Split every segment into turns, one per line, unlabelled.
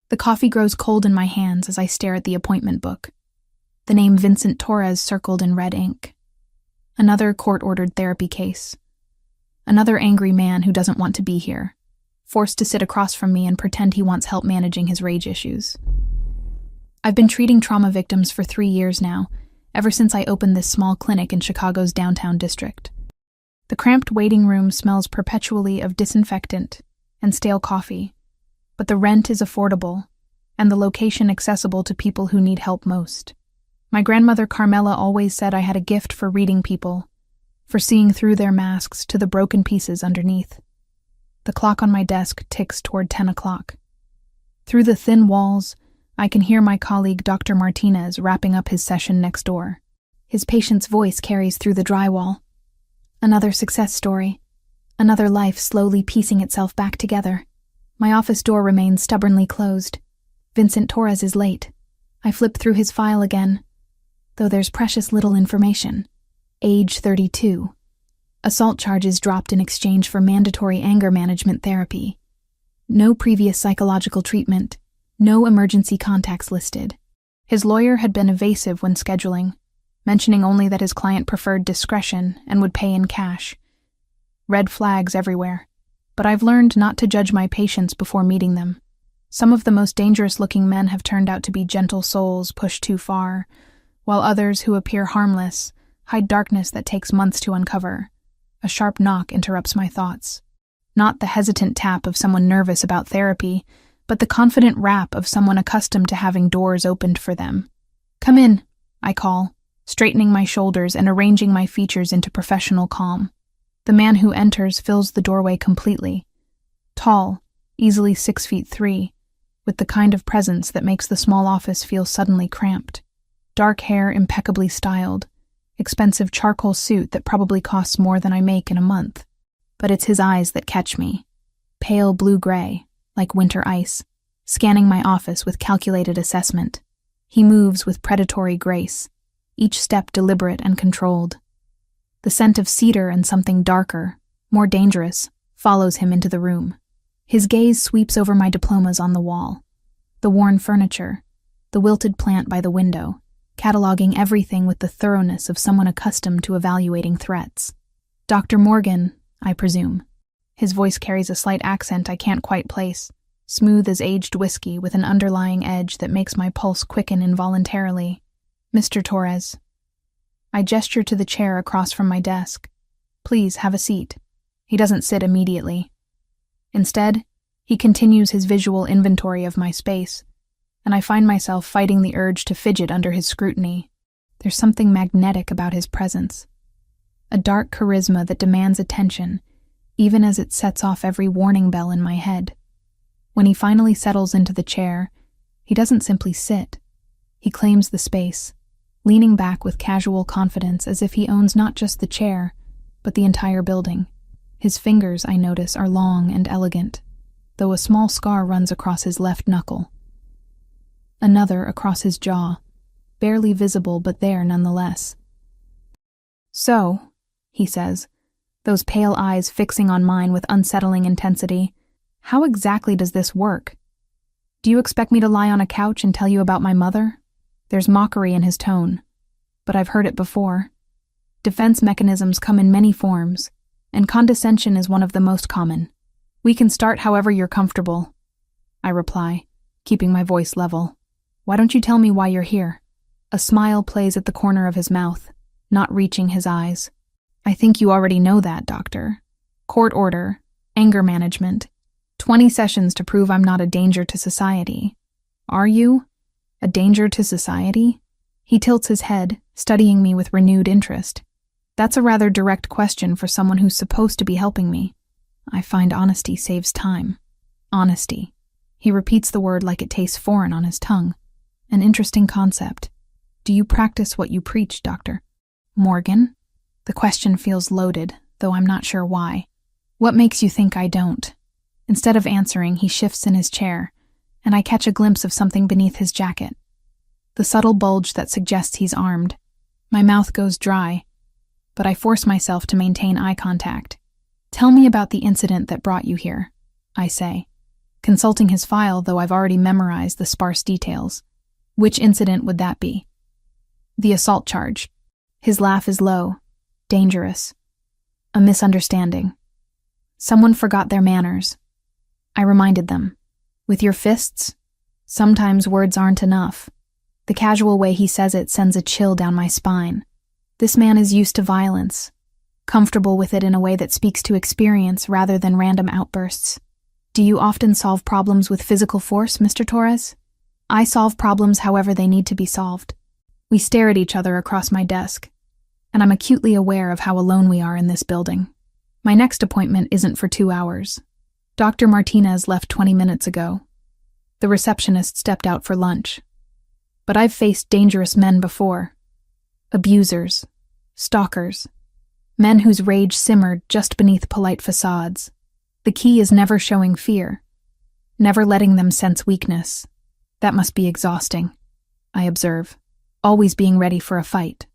The coffee grows cold in my hands as I stare at the appointment book. The name Vincent Torres circled in red ink. Another court-ordered therapy case. Another angry man who doesn't want to be here, forced to sit across from me and pretend he wants help managing his rage issues. I've been treating trauma victims for 3 years now, ever since I opened this small clinic in Chicago's downtown district. The cramped waiting room smells perpetually of disinfectant and stale coffee, but the rent is affordable and the location accessible to people who need help most. My grandmother Carmela always said I had a gift for reading people, for seeing through their masks to the broken pieces underneath. The clock on my desk ticks toward 10 o'clock. Through the thin walls, I can hear my colleague Dr. Martinez wrapping up his session next door. His patient's voice carries through the drywall. Another success story. Another life slowly piecing itself back together. My office door remains stubbornly closed. Vincent Torres is late. I flip through his file again, though there's precious little information. Age 32. Assault charges dropped in exchange for mandatory anger management therapy. No previous psychological treatment. No emergency contacts listed. His lawyer had been evasive when scheduling, mentioning only that his client preferred discretion and would pay in cash. Red flags everywhere, but I've learned not to judge my patients before meeting them. Some of the most dangerous-looking men have turned out to be gentle souls pushed too far, while others who appear harmless hide darkness that takes months to uncover. A sharp knock interrupts my thoughts. Not the hesitant tap of someone nervous about therapy, but the confident rap of someone accustomed to having doors opened for them. "Come in," I call, straightening my shoulders and arranging my features into professional calm. The man who enters fills the doorway completely. Tall, easily 6'3", with the kind of presence that makes the small office feel suddenly cramped. Dark hair impeccably styled, expensive charcoal suit that probably costs more than I make in a month. But it's his eyes that catch me. Pale blue-gray, like winter ice, scanning my office with calculated assessment. He moves with predatory grace, each step deliberate and controlled. The scent of cedar and something darker, more dangerous, follows him into the room. His gaze sweeps over my diplomas on the wall, the worn furniture, the wilted plant by the window, cataloging everything with the thoroughness of someone accustomed to evaluating threats. "Dr. Morgan, I presume." His voice carries a slight accent I can't quite place, smooth as aged whiskey with an underlying edge that makes my pulse quicken involuntarily. "Mr. Torres." I gesture to the chair across from my desk. "Please, have a seat." He doesn't sit immediately. Instead, he continues his visual inventory of my space, and I find myself fighting the urge to fidget under his scrutiny. There's something magnetic about his presence. A dark charisma that demands attention, even as it sets off every warning bell in my head. When he finally settles into the chair, he doesn't simply sit. He claims the space, leaning back with casual confidence as if he owns not just the chair, but the entire building. His fingers, I notice, are long and elegant, though a small scar runs across his left knuckle. Another across his jaw, barely visible but there nonetheless. "So," he says, those pale eyes fixing on mine with unsettling intensity, "how exactly does this work? Do you expect me to lie on a couch and tell you about my mother?" There's mockery in his tone, but I've heard it before. Defense mechanisms come in many forms, and condescension is one of the most common. "We can start however you're comfortable," I reply, keeping my voice level. "Why don't you tell me why you're here?" A smile plays at the corner of his mouth, not reaching his eyes. "I think you already know that, doctor. Court order, anger management, 20 sessions to prove I'm not a danger to society. Are you? A danger to society?" He tilts his head, studying me with renewed interest. That's a rather direct question for someone who's supposed to be helping me. I find honesty saves time. Honesty. He repeats the word like it tastes foreign on his tongue. An interesting concept. "Do you practice what you preach, Doctor Morgan?" The question feels loaded, though I'm not sure why. "What makes you think I don't?" Instead of answering, he shifts in his chair, and I catch a glimpse of something beneath his jacket. The subtle bulge that suggests he's armed. My mouth goes dry, but I force myself to maintain eye contact. "Tell me about the incident that brought you here," I say. consulting his file, though I've already memorized the sparse details. Which incident would that be? The assault charge. His laugh is low, dangerous. A misunderstanding. Someone forgot their manners. I reminded them. With your fists? Sometimes words aren't enough. The casual way he says it sends a chill down my spine. This man is used to violence, comfortable with it in a way that speaks to experience rather than random outbursts. Do you often solve problems with physical force, Mr. Torres? I solve problems however they need to be solved. We stare at each other across my desk, and I'm acutely aware of how alone we are in this building. My next appointment isn't for 2 hours. Dr. Martinez left 20 minutes ago. The receptionist stepped out for lunch. But I've faced dangerous men before. Abusers, stalkers, men whose rage simmered just beneath polite facades. The key is never showing fear, never letting them sense weakness. That must be exhausting, I observe, always being ready for a fight.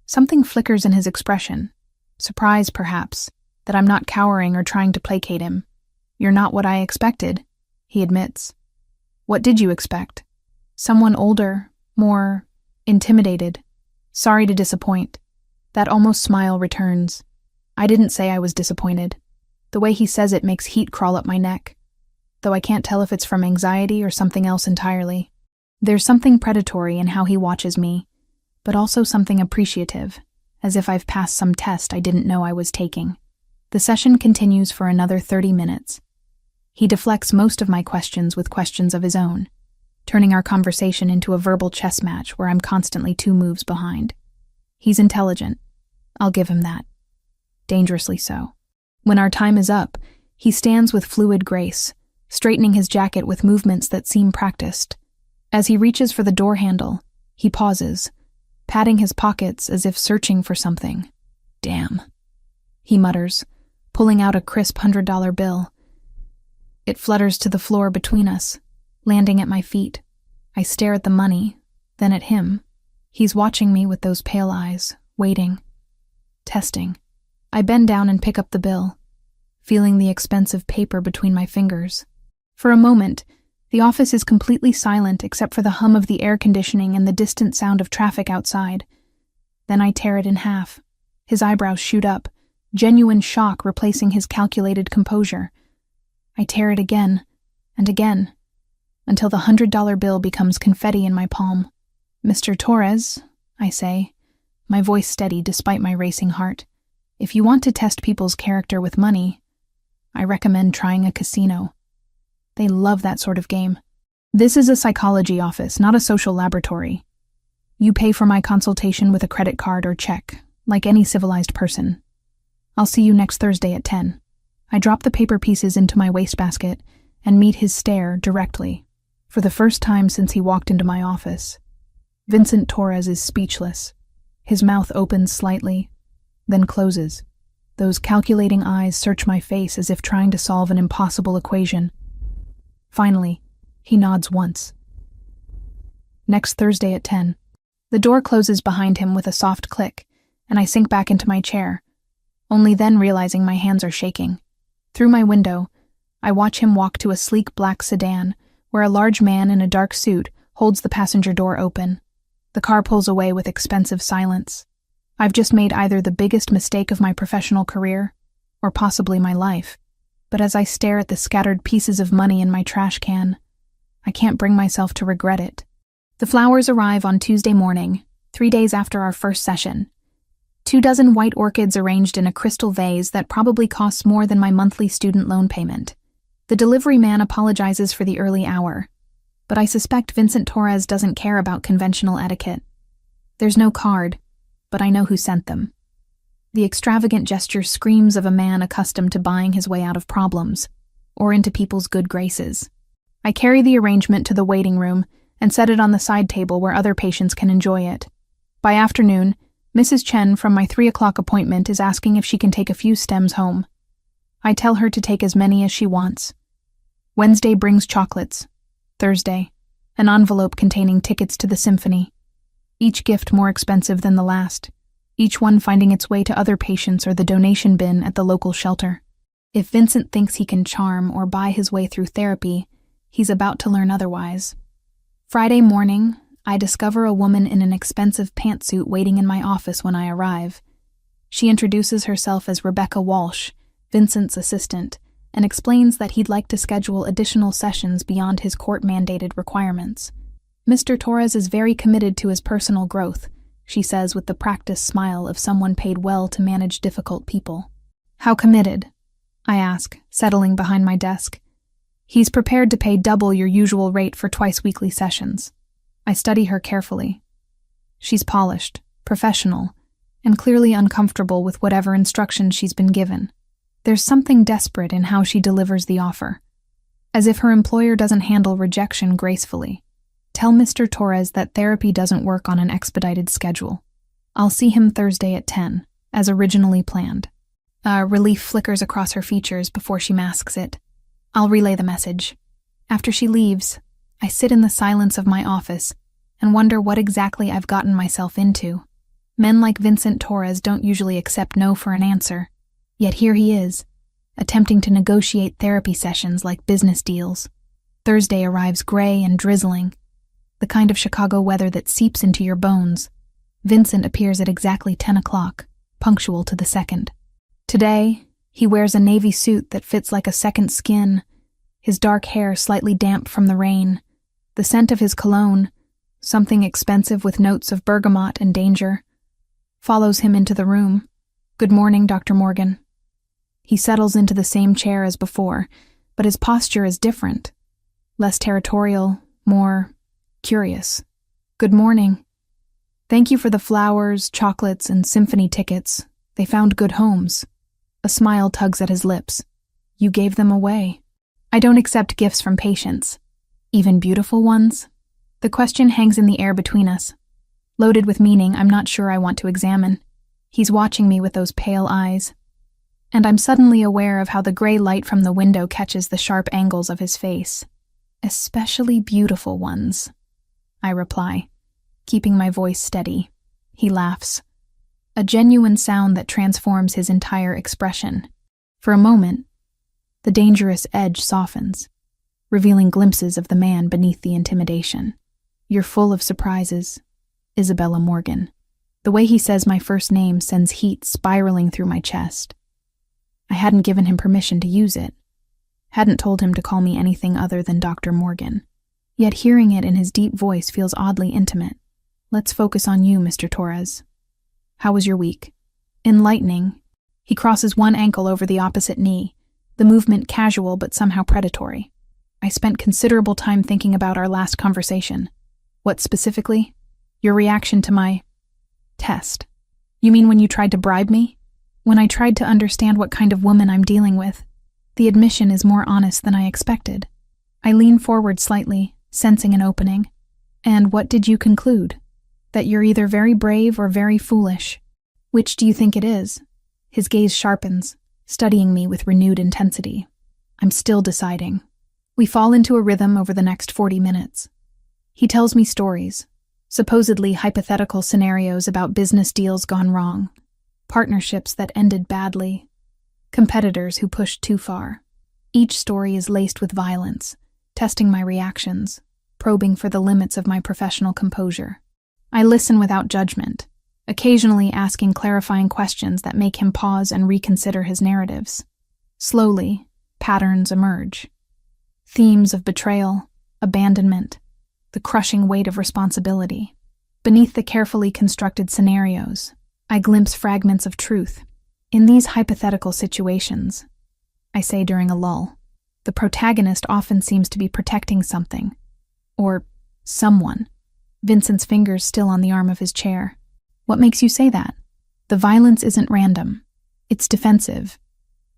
Something flickers in his expression, surprise perhaps, that I'm not cowering or trying to placate him. You're not what I expected, he admits. What did you expect? Someone older, more intimidated. Sorry to disappoint. That almost smile returns. I didn't say I was disappointed. The way he says it makes heat crawl up my neck, though I can't tell if it's from anxiety or something else entirely. There's something predatory in how he watches me, but also something appreciative, as if I've passed some test I didn't know I was taking. The session continues for another 30 minutes. He deflects most of my questions with questions of his own, turning our conversation into a verbal chess match where I'm constantly 2 moves behind. He's intelligent. I'll give him that. Dangerously so. When our time is up, he stands with fluid grace, straightening his jacket with movements that seem practiced. As he reaches for the door handle, he pauses, patting his pockets as if searching for something. Damn, he mutters, pulling out a crisp $100 bill. It flutters to the floor between us, landing at my feet. I stare at the money, then at him. He's watching me with those pale eyes, waiting, testing. I bend down and pick up the bill, feeling the expensive paper between my fingers. For a moment, the office is completely silent except for the hum of the air conditioning and the distant sound of traffic outside. Then I tear it in half. His eyebrows shoot up, genuine shock replacing his calculated composure. I tear it again, and again, until the $100 bill becomes confetti in my palm. Mr. Torres, I say, my voice steady despite my racing heart. If you want to test people's character with money, I recommend trying a casino. They love that sort of game. This is a psychology office, not a social laboratory. You pay for my consultation with a credit card or check, like any civilized person. I'll see you next Thursday at 10. I drop the paper pieces into my wastebasket and meet his stare directly, for the first time since he walked into my office. Vincent Torres is speechless. His mouth opens slightly, then closes. Those calculating eyes search my face as if trying to solve an impossible equation. Finally, he nods once. Next Thursday at 10. The door closes behind him with a soft click, and I sink back into my chair, only then realizing my hands are shaking. Through my window, I watch him walk to a sleek black sedan, where a large man in a dark suit holds the passenger door open. The car pulls away with expensive silence. I've just made either the biggest mistake of my professional career, or possibly my life. But as I stare at the scattered pieces of money in my trash can, I can't bring myself to regret it. The flowers arrive on Tuesday morning, 3 days after our first session. 24 white orchids arranged in a crystal vase that probably costs more than my monthly student loan payment. The delivery man apologizes for the early hour, but I suspect Vincent Torres doesn't care about conventional etiquette. There's no card, but I know who sent them. The extravagant gesture screams of a man accustomed to buying his way out of problems, or into people's good graces. I carry the arrangement to the waiting room and set it on the side table where other patients can enjoy it. By afternoon, Mrs. Chen from my 3 o'clock appointment is asking if she can take a few stems home. I tell her to take as many as she wants. Wednesday brings chocolates. Thursday, an envelope containing tickets to the symphony. Each gift more expensive than the last, each one finding its way to other patients or the donation bin at the local shelter. If Vincent thinks he can charm or buy his way through therapy, He's about to learn otherwise. Friday morning, I discover a woman in an expensive pantsuit waiting in my office when I arrive. She introduces herself as Rebecca Walsh, Vincent's assistant, and explains that he'd like to schedule additional sessions beyond his court-mandated requirements. Mr. Torres is very committed to his personal growth, she says with the practiced smile of someone paid well to manage difficult people. How committed? I ask, settling behind my desk. He's prepared to pay double your usual rate for twice-weekly sessions. I study her carefully. She's polished, professional, and clearly uncomfortable with whatever instructions she's been given. There's something desperate in how she delivers the offer, as if her employer doesn't handle rejection gracefully. Tell Mr. Torres that therapy doesn't work on an expedited schedule. I'll see him Thursday at 10, as originally planned. Relief flickers across her features before she masks it. I'll relay the message. After she leaves, I sit in the silence of my office and wonder what exactly I've gotten myself into. Men like Vincent Torres don't usually accept no for an answer, yet here he is, attempting to negotiate therapy sessions like business deals. Thursday arrives gray and drizzling, the kind of Chicago weather that seeps into your bones. Vincent appears at exactly 10 o'clock, punctual to the second. Today, he wears a navy suit that fits like a second skin, his dark hair slightly damp from the rain. The scent of his cologne, something expensive with notes of bergamot and danger, follows him into the room. Good morning, Dr. Morgan. He settles into the same chair as before, but his posture is different. Less territorial, more curious. Good morning. Thank you for the flowers, chocolates, and symphony tickets. They found good homes. A smile tugs at his lips. You gave them away. I don't accept gifts from patients. Even beautiful ones? The question hangs in the air between us. Loaded with meaning I'm not sure I want to examine. He's watching me with those pale eyes. And I'm suddenly aware of how the gray light from the window catches the sharp angles of his face. Especially beautiful ones, I reply, keeping my voice steady. He laughs. A genuine sound that transforms his entire expression. For a moment, the dangerous edge softens, revealing glimpses of the man beneath the intimidation. You're full of surprises, Isabella Morgan. The way he says my first name sends heat spiraling through my chest. I hadn't given him permission to use it, hadn't told him to call me anything other than Dr. Morgan. Yet hearing it in his deep voice feels oddly intimate. Let's focus on you, Mr. Torres. How was your week? Enlightening. He crosses one ankle over the opposite knee, the movement casual but somehow predatory. I spent considerable time thinking about our last conversation. What specifically? Your reaction to my test. You mean when you tried to bribe me? When I tried to understand what kind of woman I'm dealing with. The admission is more honest than I expected. I lean forward slightly, sensing an opening. And what did you conclude? That you're either very brave or very foolish. Which do you think it is? His gaze sharpens, studying me with renewed intensity. I'm still deciding. We fall into a rhythm over the next 40 minutes. He tells me stories, supposedly hypothetical scenarios about business deals gone wrong, partnerships that ended badly, competitors who pushed too far. Each story is laced with violence, testing my reactions, probing for the limits of my professional composure. I listen without judgment, occasionally asking clarifying questions that make him pause and reconsider his narratives. Slowly, patterns emerge. Themes of betrayal, abandonment, the crushing weight of responsibility. Beneath the carefully constructed scenarios, I glimpse fragments of truth. In these hypothetical situations, I say during a lull, the protagonist often seems to be protecting something, or someone. Vincent's fingers still on the arm of his chair. What makes you say that? The violence isn't random. It's defensive,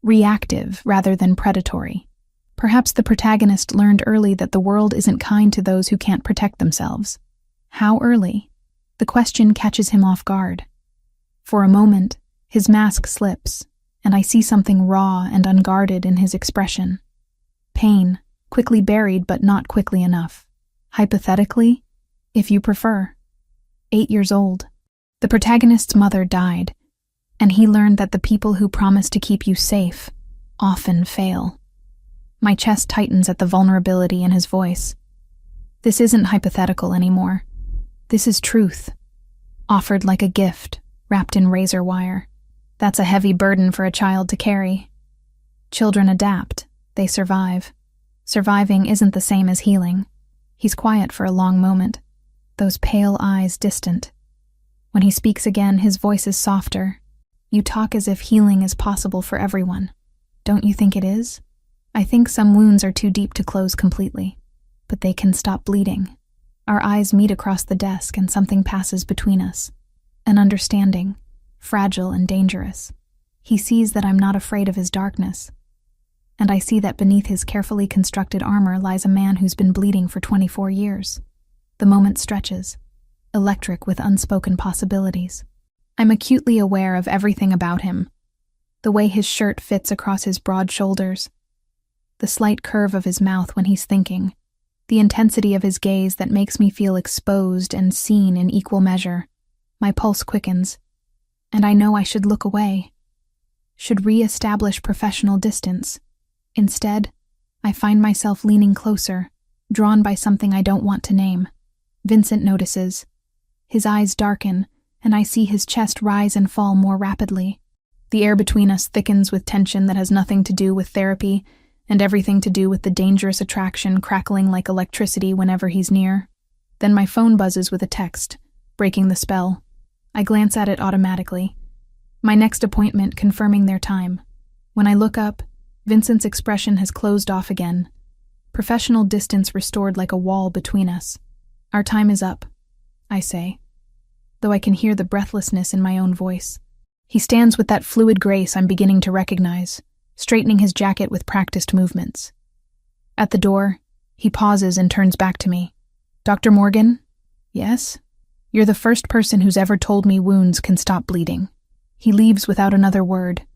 reactive rather than predatory. Perhaps the protagonist learned early that the world isn't kind to those who can't protect themselves. How early? The question catches him off guard. For a moment, his mask slips, and I see something raw and unguarded in his expression. Pain, quickly buried but not quickly enough. Hypothetically, if you prefer. 8 years old. The protagonist's mother died, and he learned that the people who promise to keep you safe often fail. My chest tightens at the vulnerability in his voice. This isn't hypothetical anymore. This is truth, offered like a gift, wrapped in razor wire. That's a heavy burden for a child to carry. Children adapt. They survive. Surviving isn't the same as healing. He's quiet for a long moment, those pale eyes distant. When he speaks again, his voice is softer. You talk as if healing is possible for everyone. Don't you think it is? I think some wounds are too deep to close completely, but they can stop bleeding. Our eyes meet across the desk and something passes between us. An understanding, fragile and dangerous. He sees that I'm not afraid of his darkness. And I see that beneath his carefully constructed armor lies a man who's been bleeding for 24 years. The moment stretches, electric with unspoken possibilities. I'm acutely aware of everything about him. The way his shirt fits across his broad shoulders, the slight curve of his mouth when he's thinking, the intensity of his gaze that makes me feel exposed and seen in equal measure. My pulse quickens, and I know I should look away, should re-establish professional distance. Instead, I find myself leaning closer, drawn by something I don't want to name. Vincent notices. His eyes darken, and I see his chest rise and fall more rapidly. The air between us thickens with tension that has nothing to do with therapy, and everything to do with the dangerous attraction crackling like electricity whenever he's near. Then my phone buzzes with a text, breaking the spell. I glance at it automatically. My next appointment confirming their time. When I look up, Vincent's expression has closed off again. Professional distance restored like a wall between us. Our time is up, I say, though I can hear the breathlessness in my own voice. He stands with that fluid grace I'm beginning to recognize, straightening his jacket with practiced movements. At the door, he pauses and turns back to me. Dr. Morgan? Yes? You're the first person who's ever told me wounds can stop bleeding. He leaves without another word,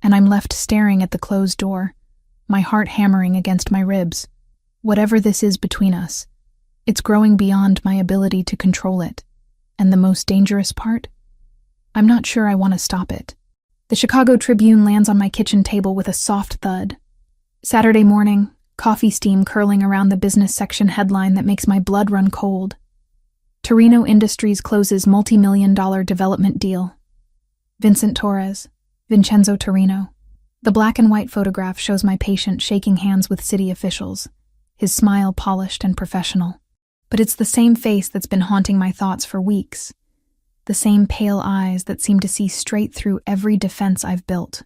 and I'm left staring at the closed door, my heart hammering against my ribs. Whatever this is between us, it's growing beyond my ability to control it. And the most dangerous part? I'm not sure I want to stop it. The Chicago Tribune lands on my kitchen table with a soft thud. Saturday morning, coffee steam curling around the business section headline that makes my blood run cold. Torino Industries closes multi-million-dollar development deal. Vincent Torres, Vincenzo Torino. The black and white photograph shows my patient shaking hands with city officials, his smile polished and professional. But it's the same face that's been haunting my thoughts for weeks. The same pale eyes that seem to see straight through every defense I've built.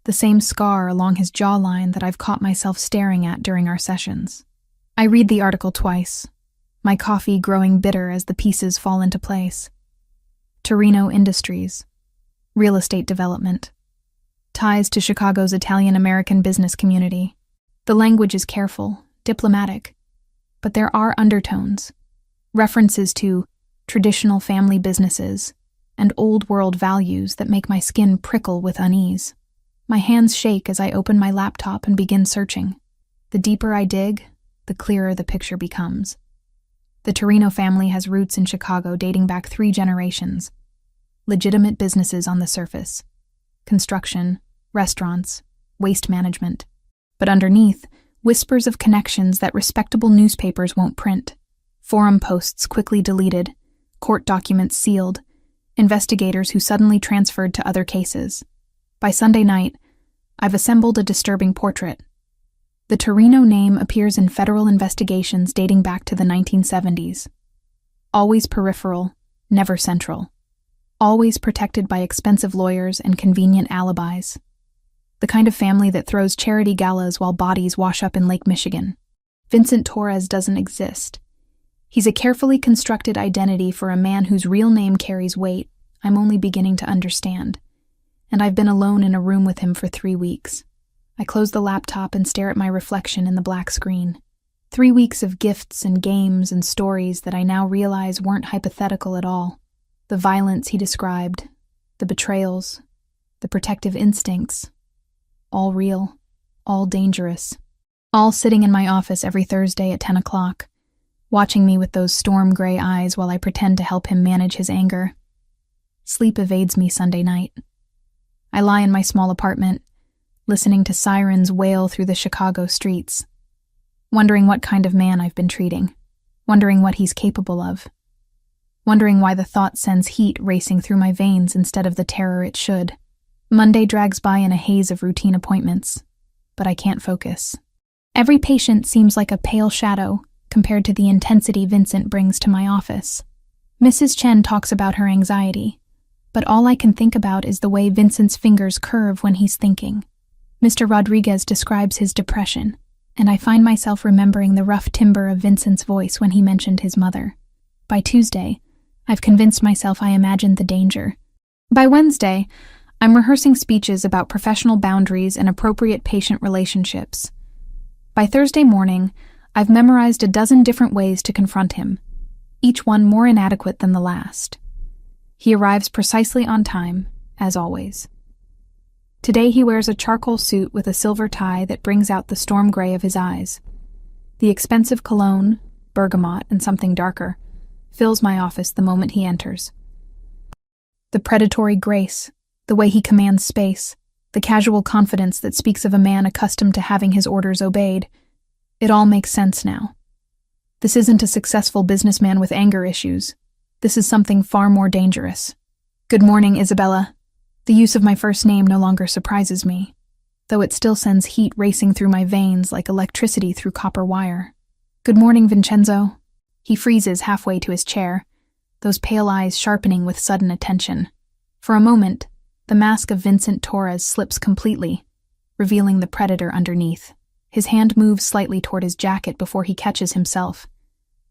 The same scar along his jawline that I've caught myself staring at during our sessions. I read the article twice, my coffee growing bitter as the pieces fall into place. Torino Industries. Real estate development. Ties to Chicago's Italian-American business community. The language is careful, diplomatic, but there are undertones, references to traditional family businesses and old-world values that make my skin prickle with unease. My hands shake as I open my laptop and begin searching. The deeper I dig, the clearer the picture becomes. The Torino family has roots in Chicago dating back 3 generations. Legitimate businesses on the surface. Construction, restaurants, waste management. But underneath, whispers of connections that respectable newspapers won't print. Forum posts quickly deleted, court documents sealed, investigators who suddenly transferred to other cases. By Sunday night, I've assembled a disturbing portrait. The Torino name appears in federal investigations dating back to the 1970s. Always peripheral, never central. Always protected by expensive lawyers and convenient alibis. The kind of family that throws charity galas while bodies wash up in Lake Michigan. Vincent Torres doesn't exist. He's a carefully constructed identity for a man whose real name carries weight I'm only beginning to understand. And I've been alone in a room with him for 3 weeks. I close the laptop and stare at my reflection in the black screen. 3 weeks of gifts and games and stories that I now realize weren't hypothetical at all. The violence he described, the betrayals, the protective instincts, all real, all dangerous, all sitting in my office every Thursday at 10 o'clock, watching me with those storm gray eyes while I pretend to help him manage his anger. Sleep evades me Sunday night. I lie in my small apartment, listening to sirens wail through the Chicago streets, wondering what kind of man I've been treating, wondering what he's capable of, wondering why the thought sends heat racing through my veins instead of the terror it should. Monday drags by in a haze of routine appointments, but I can't focus. Every patient seems like a pale shadow compared to the intensity Vincent brings to my office. Mrs. Chen talks about her anxiety, but all I can think about is the way Vincent's fingers curve when he's thinking. Mr. Rodriguez describes his depression, and I find myself remembering the rough timbre of Vincent's voice when he mentioned his mother. By Tuesday, I've convinced myself I imagined the danger. By Wednesday, I'm rehearsing speeches about professional boundaries and appropriate patient relationships. By Thursday morning, I've memorized a dozen different ways to confront him, each one more inadequate than the last. He arrives precisely on time, as always. Today he wears a charcoal suit with a silver tie that brings out the storm gray of his eyes. The expensive cologne, bergamot and something darker, fills my office the moment he enters. The predatory grace, the way he commands space, the casual confidence that speaks of a man accustomed to having his orders obeyed, it all makes sense now. This isn't a successful businessman with anger issues. This is something far more dangerous. Good morning, Isabella. The use of my first name no longer surprises me, though it still sends heat racing through my veins like electricity through copper wire. Good morning, Vincenzo. He freezes halfway to his chair, those pale eyes sharpening with sudden attention. For a moment, the mask of Vincent Torres slips completely, revealing the predator underneath. His hand moves slightly toward his jacket before he catches himself,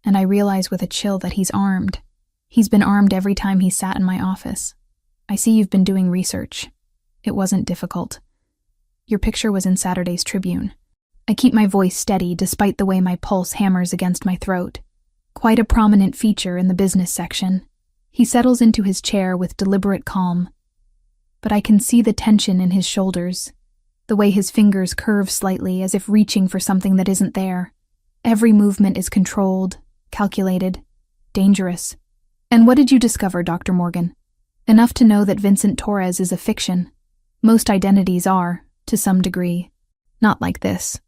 and I realize with a chill that he's armed. He's been armed every time he sat in my office. I see you've been doing research. It wasn't difficult. Your picture was in Saturday's Tribune. I keep my voice steady despite the way my pulse hammers against my throat. Quite a prominent feature in the business section. He settles into his chair with deliberate calm. But I can see the tension in his shoulders, the way his fingers curve slightly as if reaching for something that isn't there. Every movement is controlled, calculated, dangerous. And what did you discover, Dr. Morgan? Enough to know that Vincent Torres is a fiction. Most identities are, to some degree. Not like this.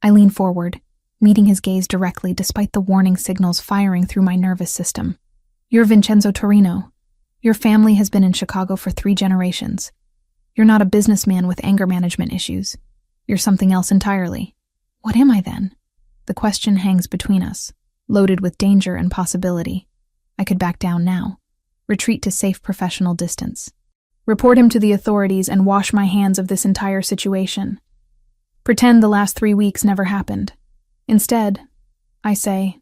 I lean forward, meeting his gaze directly despite the warning signals firing through my nervous system. You're Vincenzo Torino. Your family has been in Chicago for 3 generations. You're not a businessman with anger management issues. You're something else entirely. What am I then? The question hangs between us, loaded with danger and possibility. I could back down now, retreat to safe professional distance, report him to the authorities and wash my hands of this entire situation. Pretend the last 3 weeks never happened. Instead, I say,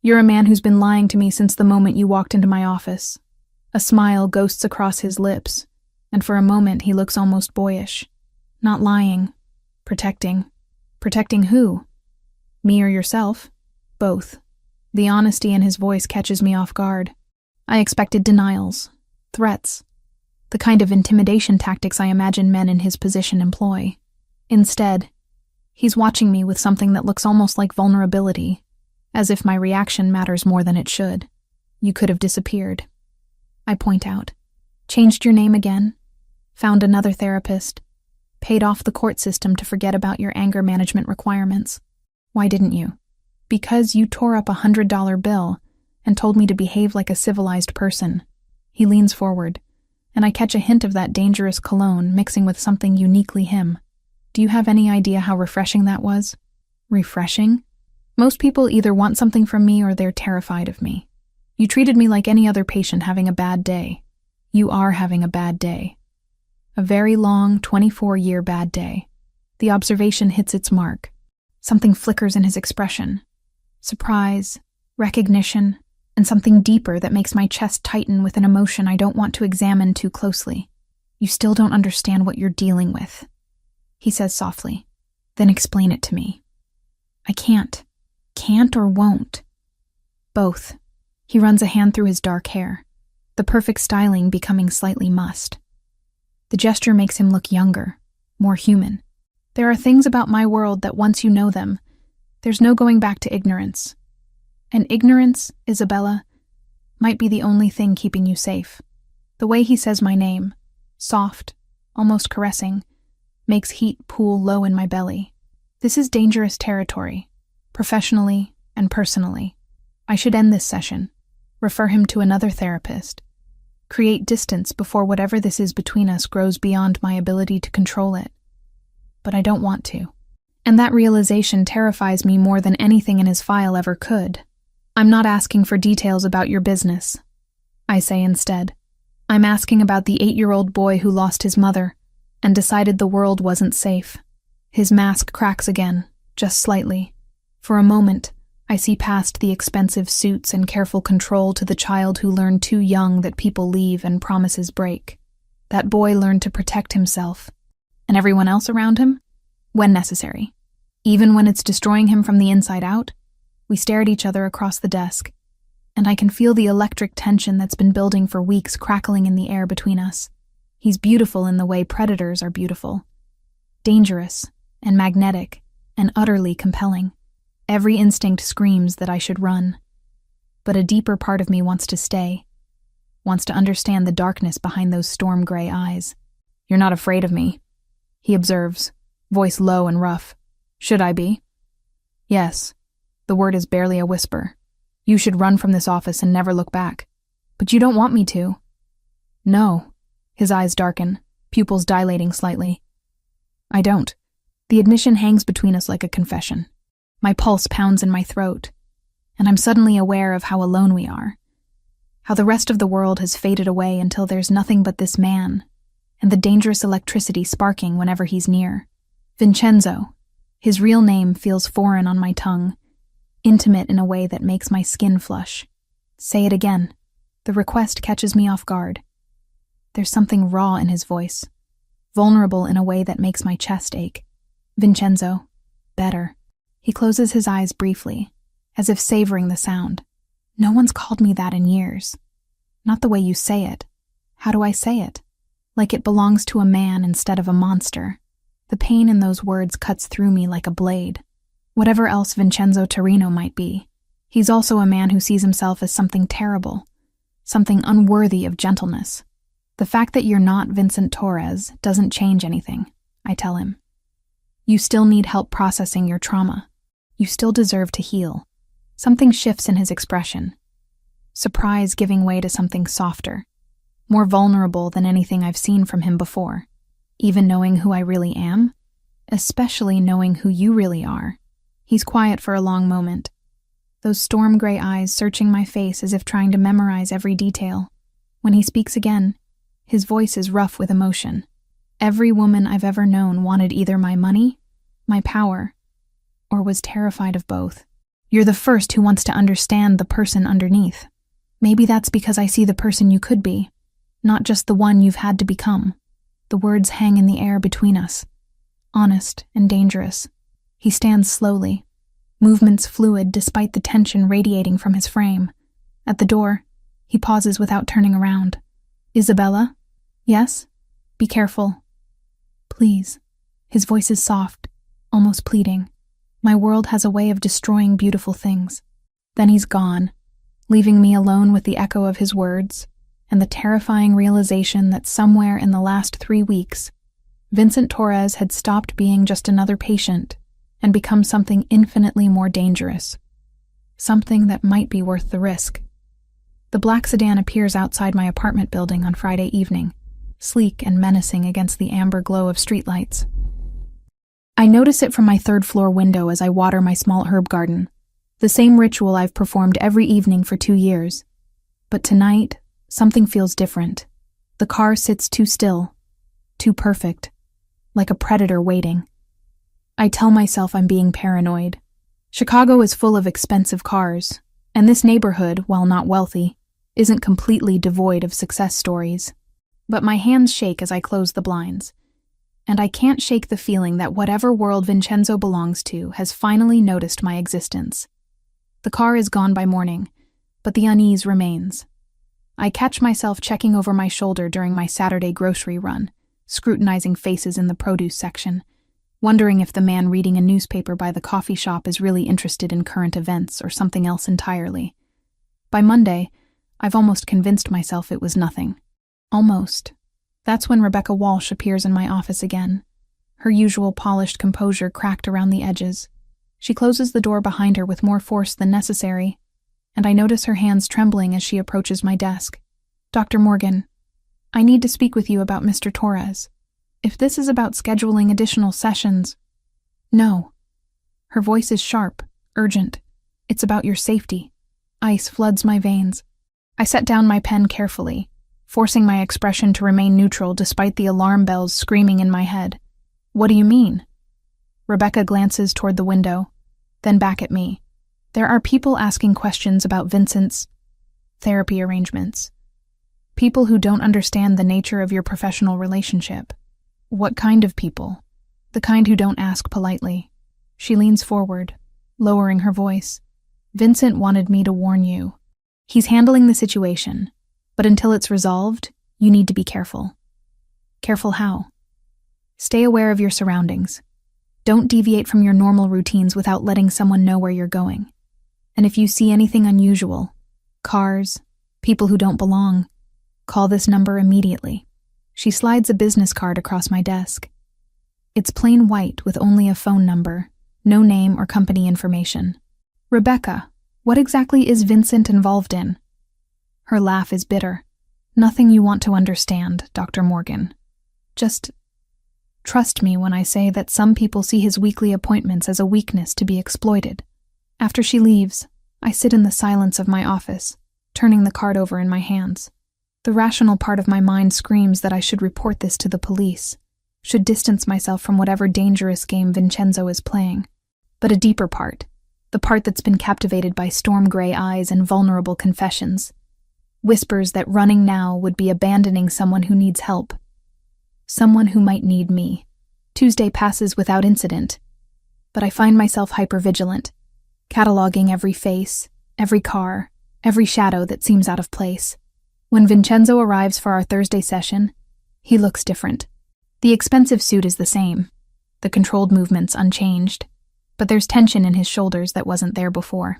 you're a man who's been lying to me since the moment you walked into my office. A smile ghosts across his lips, and for a moment he looks almost boyish. Not lying, protecting. Protecting who? Me or yourself? Both. The honesty in his voice catches me off guard. I expected denials, threats, the kind of intimidation tactics I imagine men in his position employ. Instead, he's watching me with something that looks almost like vulnerability, as if my reaction matters more than it should. You could have disappeared. I point out. Changed your name again? Found another therapist? Paid off the court system to forget about your anger management requirements? Why didn't you? Because you tore up $100 bill and told me to behave like a civilized person. He leans forward, and I catch a hint of that dangerous cologne mixing with something uniquely him. Do you have any idea how refreshing that was? Refreshing? Most people either want something from me or they're terrified of me. You treated me like any other patient having a bad day. You are having a bad day. A very long, 24-year bad day. The observation hits its mark. Something flickers in his expression. Surprise, recognition, and something deeper that makes my chest tighten with an emotion I don't want to examine too closely. You still don't understand what you're dealing with, he says softly. Then explain it to me. I can't. Can't or won't. Both. He runs a hand through his dark hair, the perfect styling becoming slightly mussed. The gesture makes him look younger, more human. There are things about my world that once you know them, there's no going back to ignorance. And ignorance, Isabella, might be the only thing keeping you safe. The way he says my name, soft, almost caressing, makes heat pool low in my belly. This is dangerous territory, professionally and personally. I should end this session, refer him to another therapist, create distance before whatever this is between us grows beyond my ability to control it. But I don't want to. And that realization terrifies me more than anything in his file ever could. I'm not asking for details about your business, I say instead. I'm asking about the 8-year-old boy who lost his mother and decided the world wasn't safe. His mask cracks again, just slightly. For a moment, I see past the expensive suits and careful control to the child who learned too young that people leave and promises break. That boy learned to protect himself. And everyone else around him? When necessary. Even when it's destroying him from the inside out? We stare at each other across the desk, and I can feel the electric tension that's been building for weeks crackling in the air between us. He's beautiful in the way predators are beautiful. Dangerous and magnetic and utterly compelling. Every instinct screams that I should run. But a deeper part of me wants to stay, wants to understand the darkness behind those storm gray eyes. You're not afraid of me, he observes, voice low and rough. Should I be? Yes. The word is barely a whisper. You should run from this office and never look back. But you don't want me to. No. His eyes darken, pupils dilating slightly. I don't. The admission hangs between us like a confession. My pulse pounds in my throat, and I'm suddenly aware of how alone we are. How the rest of the world has faded away until there's nothing but this man, and the dangerous electricity sparking whenever he's near. Vincenzo. His real name feels foreign on my tongue, intimate in a way that makes my skin flush. Say it again. The request catches me off guard. There's something raw in his voice, vulnerable in a way that makes my chest ache. Vincenzo. Better. He closes his eyes briefly, as if savoring the sound. No one's called me that in years. Not the way you say it. How do I say it? Like it belongs to a man instead of a monster. The pain in those words cuts through me like a blade. Whatever else Vincenzo Torino might be, he's also a man who sees himself as something terrible, something unworthy of gentleness. The fact that you're not Vincent Torres doesn't change anything, I tell him. You still need help processing your trauma. You still deserve to heal. Something shifts in his expression. Surprise giving way to something softer, more vulnerable than anything I've seen from him before. Even knowing who I really am, especially knowing who you really are. He's quiet for a long moment, those storm gray eyes searching my face as if trying to memorize every detail. When he speaks again, his voice is rough with emotion. Every woman I've ever known wanted either my money, my power, or was terrified of both. You're the first who wants to understand the person underneath. Maybe that's because I see the person you could be, not just the one you've had to become. The words hang in the air between us, honest and dangerous. He stands slowly, movements fluid despite the tension radiating from his frame. At the door, he pauses without turning around. Isabella? Yes? Be careful. Please. His voice is soft, almost pleading. My world has a way of destroying beautiful things. Then he's gone, leaving me alone with the echo of his words and the terrifying realization that somewhere in the last 3 weeks, Vincent Torres had stopped being just another patient and become something infinitely more dangerous. Something that might be worth the risk. The black sedan appears outside my apartment building on Friday evening, sleek and menacing against the amber glow of streetlights. I notice it from my 3rd-floor window as I water my small herb garden, the same ritual I've performed every evening for 2 years. But tonight, something feels different. The car sits too still, too perfect, like a predator waiting. I tell myself I'm being paranoid. Chicago is full of expensive cars, and this neighborhood, while not wealthy, isn't completely devoid of success stories. But my hands shake as I close the blinds, and I can't shake the feeling that whatever world Vincenzo belongs to has finally noticed my existence. The car is gone by morning, but the unease remains. I catch myself checking over my shoulder during my Saturday grocery run, scrutinizing faces in the produce section, wondering if the man reading a newspaper by the coffee shop is really interested in current events or something else entirely. By Monday, I've almost convinced myself it was nothing. Almost. That's when Rebecca Walsh appears in my office again. Her usual polished composure cracked around the edges. She closes the door behind her with more force than necessary, and I notice her hands trembling as she approaches my desk. Dr. Morgan, I need to speak with you about Mr. Torres. If this is about scheduling additional sessions... No. Her voice is sharp, urgent. It's about your safety. Ice floods my veins. I set down my pen carefully, forcing my expression to remain neutral despite the alarm bells screaming in my head. What do you mean? Rebecca glances toward the window, then back at me. There are people asking questions about Vincent's therapy arrangements. People who don't understand the nature of your professional relationship. What kind of people? The kind who don't ask politely. She leans forward, lowering her voice. Vincent wanted me to warn you. He's handling the situation, but until it's resolved, you need to be careful. Careful how? Stay aware of your surroundings. Don't deviate from your normal routines without letting someone know where you're going. And if you see anything unusual, cars, people who don't belong, call this number immediately. She slides a business card across my desk. It's plain white with only a phone number, no name or company information. Rebecca, what exactly is Vincent involved in? Her laugh is bitter. Nothing you want to understand, Dr. Morgan. Just trust me when I say that some people see his weekly appointments as a weakness to be exploited. After she leaves, I sit in the silence of my office, turning the card over in my hands. The rational part of my mind screams that I should report this to the police, should distance myself from whatever dangerous game Vincenzo is playing. But a deeper part, the part that's been captivated by storm gray eyes and vulnerable confessions, whispers that running now would be abandoning someone who needs help. Someone who might need me. Tuesday passes without incident, but I find myself hypervigilant, cataloging every face, every car, every shadow that seems out of place. When Vincenzo arrives for our Thursday session, he looks different. The expensive suit is the same, the controlled movements unchanged, but there's tension in his shoulders that wasn't there before.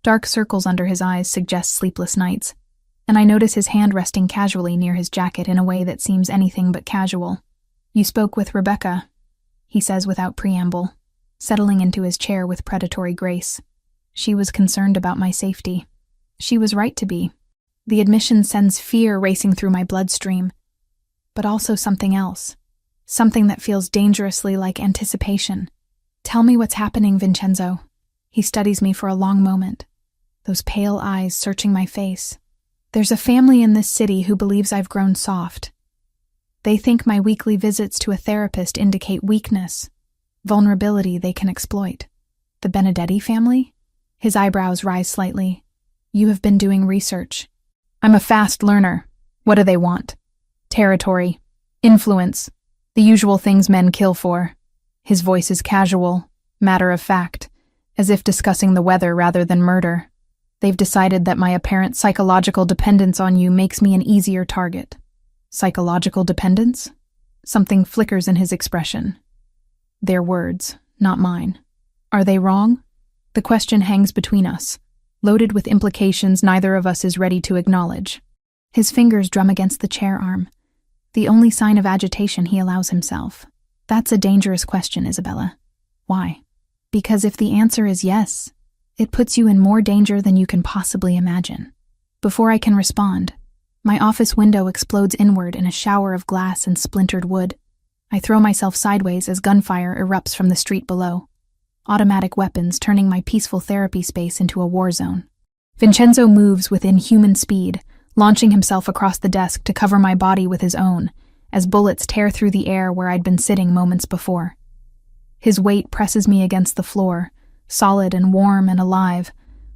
Dark circles under his eyes suggest sleepless nights, and I notice his hand resting casually near his jacket in a way that seems anything but casual. You spoke with Rebecca, he says without preamble, settling into his chair with predatory grace. She was concerned about my safety. She was right to be. The admission sends fear racing through my bloodstream, but also something else, something that feels dangerously like anticipation. Tell me what's happening, Vincenzo. He studies me for a long moment, those pale eyes searching my face. There's a family in this city who believes I've grown soft. They think my weekly visits to a therapist indicate weakness, vulnerability they can exploit. The Benedetti family? His eyebrows rise slightly. You have been doing research. I'm a fast learner. What do they want? Territory, influence, the usual things men kill for. His voice is casual, matter of fact, as if discussing the weather rather than murder. They've decided that my apparent psychological dependence on you makes me an easier target. Psychological dependence? Something flickers in his expression. Their words, not mine. Are they wrong? The question hangs between us, loaded with implications neither of us is ready to acknowledge. His fingers drum against the chair arm, the only sign of agitation he allows himself. That's a dangerous question, Isabella. Why? Because if the answer is yes, it puts you in more danger than you can possibly imagine. Before I can respond, my office window explodes inward in a shower of glass and splintered wood. I throw myself sideways as gunfire erupts from the street below, automatic weapons turning my peaceful therapy space into a war zone. Vincenzo moves with inhuman speed, launching himself across the desk to cover my body with his own, as bullets tear through the air where I'd been sitting moments before. His weight presses me against the floor, solid and warm and alive,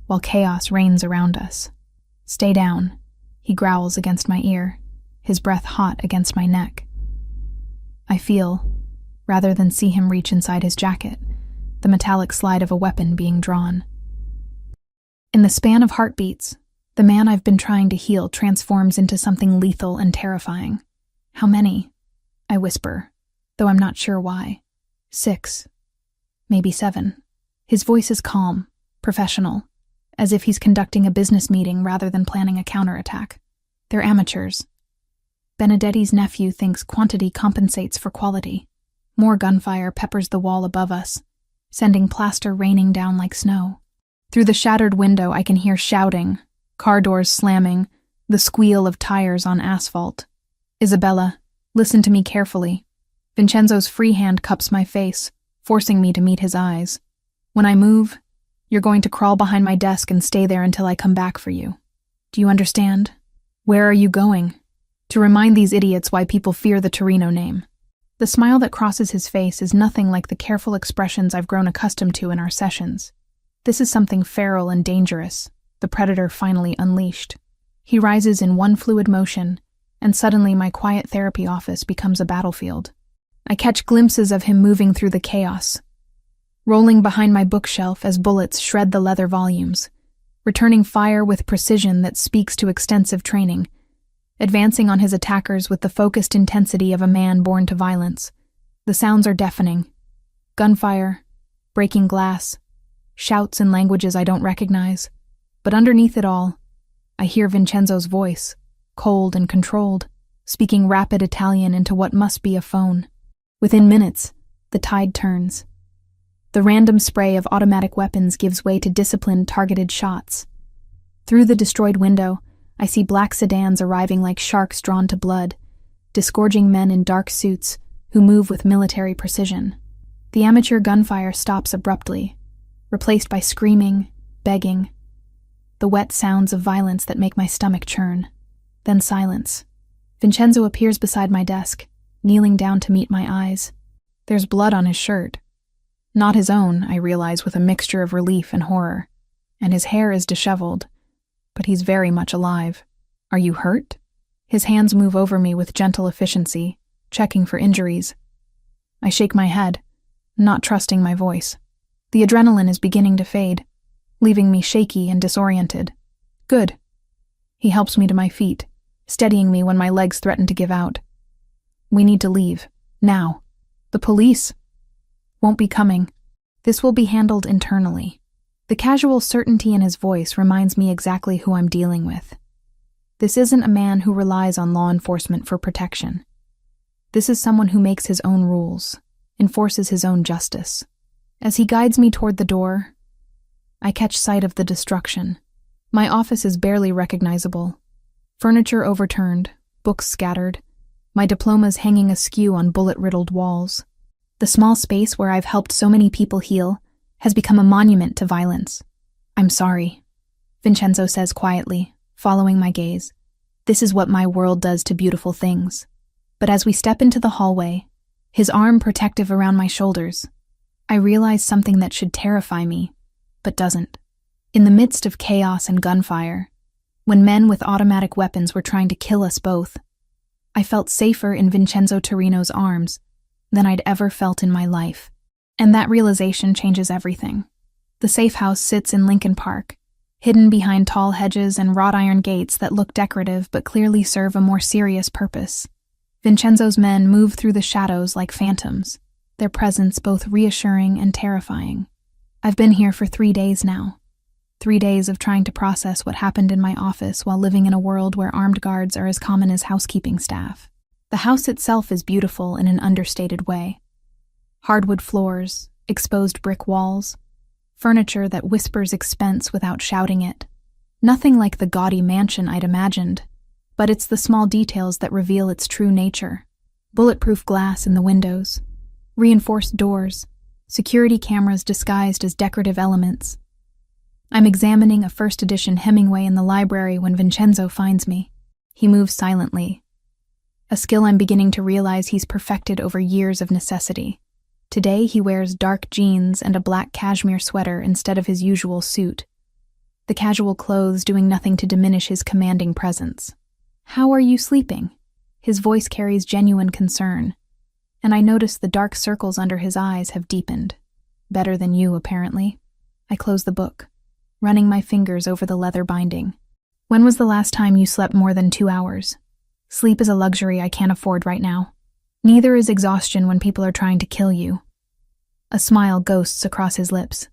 while chaos reigns around us. Stay down, he growls against my ear, his breath hot against my neck. I feel, rather than see him reach inside his jacket, the metallic slide of a weapon being drawn. In the span of heartbeats, the man I've been trying to heal transforms into something lethal and terrifying. How many? I whisper, though I'm not sure why. 6. Maybe 7. His voice is calm, professional, as if he's conducting a business meeting rather than planning a counterattack. They're amateurs. Benedetti's nephew thinks quantity compensates for quality. More gunfire peppers the wall above us, sending plaster raining down like snow. Through the shattered window, I can hear shouting, car doors slamming, the squeal of tires on asphalt. Isabella, listen to me carefully. Vincenzo's free hand cups my face, forcing me to meet his eyes. When I move, you're going to crawl behind my desk and stay there until I come back for you. Do you understand? Where are you going? To remind these idiots why people fear the Torino name. The smile that crosses his face is nothing like the careful expressions I've grown accustomed to in our sessions. This is something feral and dangerous, the predator finally unleashed. He rises in one fluid motion, and suddenly my quiet therapy office becomes a battlefield. I catch glimpses of him moving through the chaos, rolling behind my bookshelf as bullets shred the leather volumes, returning fire with precision that speaks to extensive training, advancing on his attackers with the focused intensity of a man born to violence. The sounds are deafening. Gunfire, breaking glass, shouts in languages I don't recognize. But underneath it all, I hear Vincenzo's voice, cold and controlled, speaking rapid Italian into what must be a phone. Within minutes, the tide turns. The random spray of automatic weapons gives way to disciplined, targeted shots. Through the destroyed window, I see black sedans arriving like sharks drawn to blood, disgorging men in dark suits who move with military precision. The amateur gunfire stops abruptly, replaced by screaming, begging, the wet sounds of violence that make my stomach churn. Then silence. Vincenzo appears beside my desk, kneeling down to meet my eyes. There's blood on his shirt. Not his own, I realize with a mixture of relief and horror. And his hair is disheveled, but he's very much alive. Are you hurt? His hands move over me with gentle efficiency, checking for injuries. I shake my head, not trusting my voice. The adrenaline is beginning to fade, leaving me shaky and disoriented. Good. He helps me to my feet, steadying me when my legs threaten to give out. We need to leave. Now. The police won't be coming. This will be handled internally. The casual certainty in his voice reminds me exactly who I'm dealing with. This isn't a man who relies on law enforcement for protection. This is someone who makes his own rules, enforces his own justice. As he guides me toward the door, I catch sight of the destruction. My office is barely recognizable. Furniture overturned, books scattered, my diplomas hanging askew on bullet-riddled walls. The small space where I've helped so many people heal has become a monument to violence. I'm sorry, Vincenzo says quietly, following my gaze. This is what my world does to beautiful things. But as we step into the hallway, his arm protective around my shoulders, I realize something that should terrify me, but doesn't. In the midst of chaos and gunfire, when men with automatic weapons were trying to kill us both, I felt safer in Vincenzo Torino's arms than I'd ever felt in my life. And that realization changes everything. The safe house sits in Lincoln Park, hidden behind tall hedges and wrought iron gates that look decorative but clearly serve a more serious purpose. Vincenzo's men move through the shadows like phantoms, their presence both reassuring and terrifying. I've been here for 3 days now. 3 days of trying to process what happened in my office while living in a world where armed guards are as common as housekeeping staff. The house itself is beautiful in an understated way. Hardwood floors, exposed brick walls, furniture that whispers expense without shouting it. Nothing like the gaudy mansion I'd imagined, but it's the small details that reveal its true nature. Bulletproof glass in the windows, reinforced doors, security cameras disguised as decorative elements. I'm examining a first edition Hemingway in the library when Vincenzo finds me. He moves silently, a skill I'm beginning to realize he's perfected over years of necessity. Today he wears dark jeans and a black cashmere sweater instead of his usual suit, the casual clothes doing nothing to diminish his commanding presence. How are you sleeping? His voice carries genuine concern, and I notice the dark circles under his eyes have deepened. Better than you, apparently. I close the book, running my fingers over the leather binding. When was the last time you slept more than 2 hours? Sleep is a luxury I can't afford right now. Neither is exhaustion when people are trying to kill you. A smile ghosts across his lips.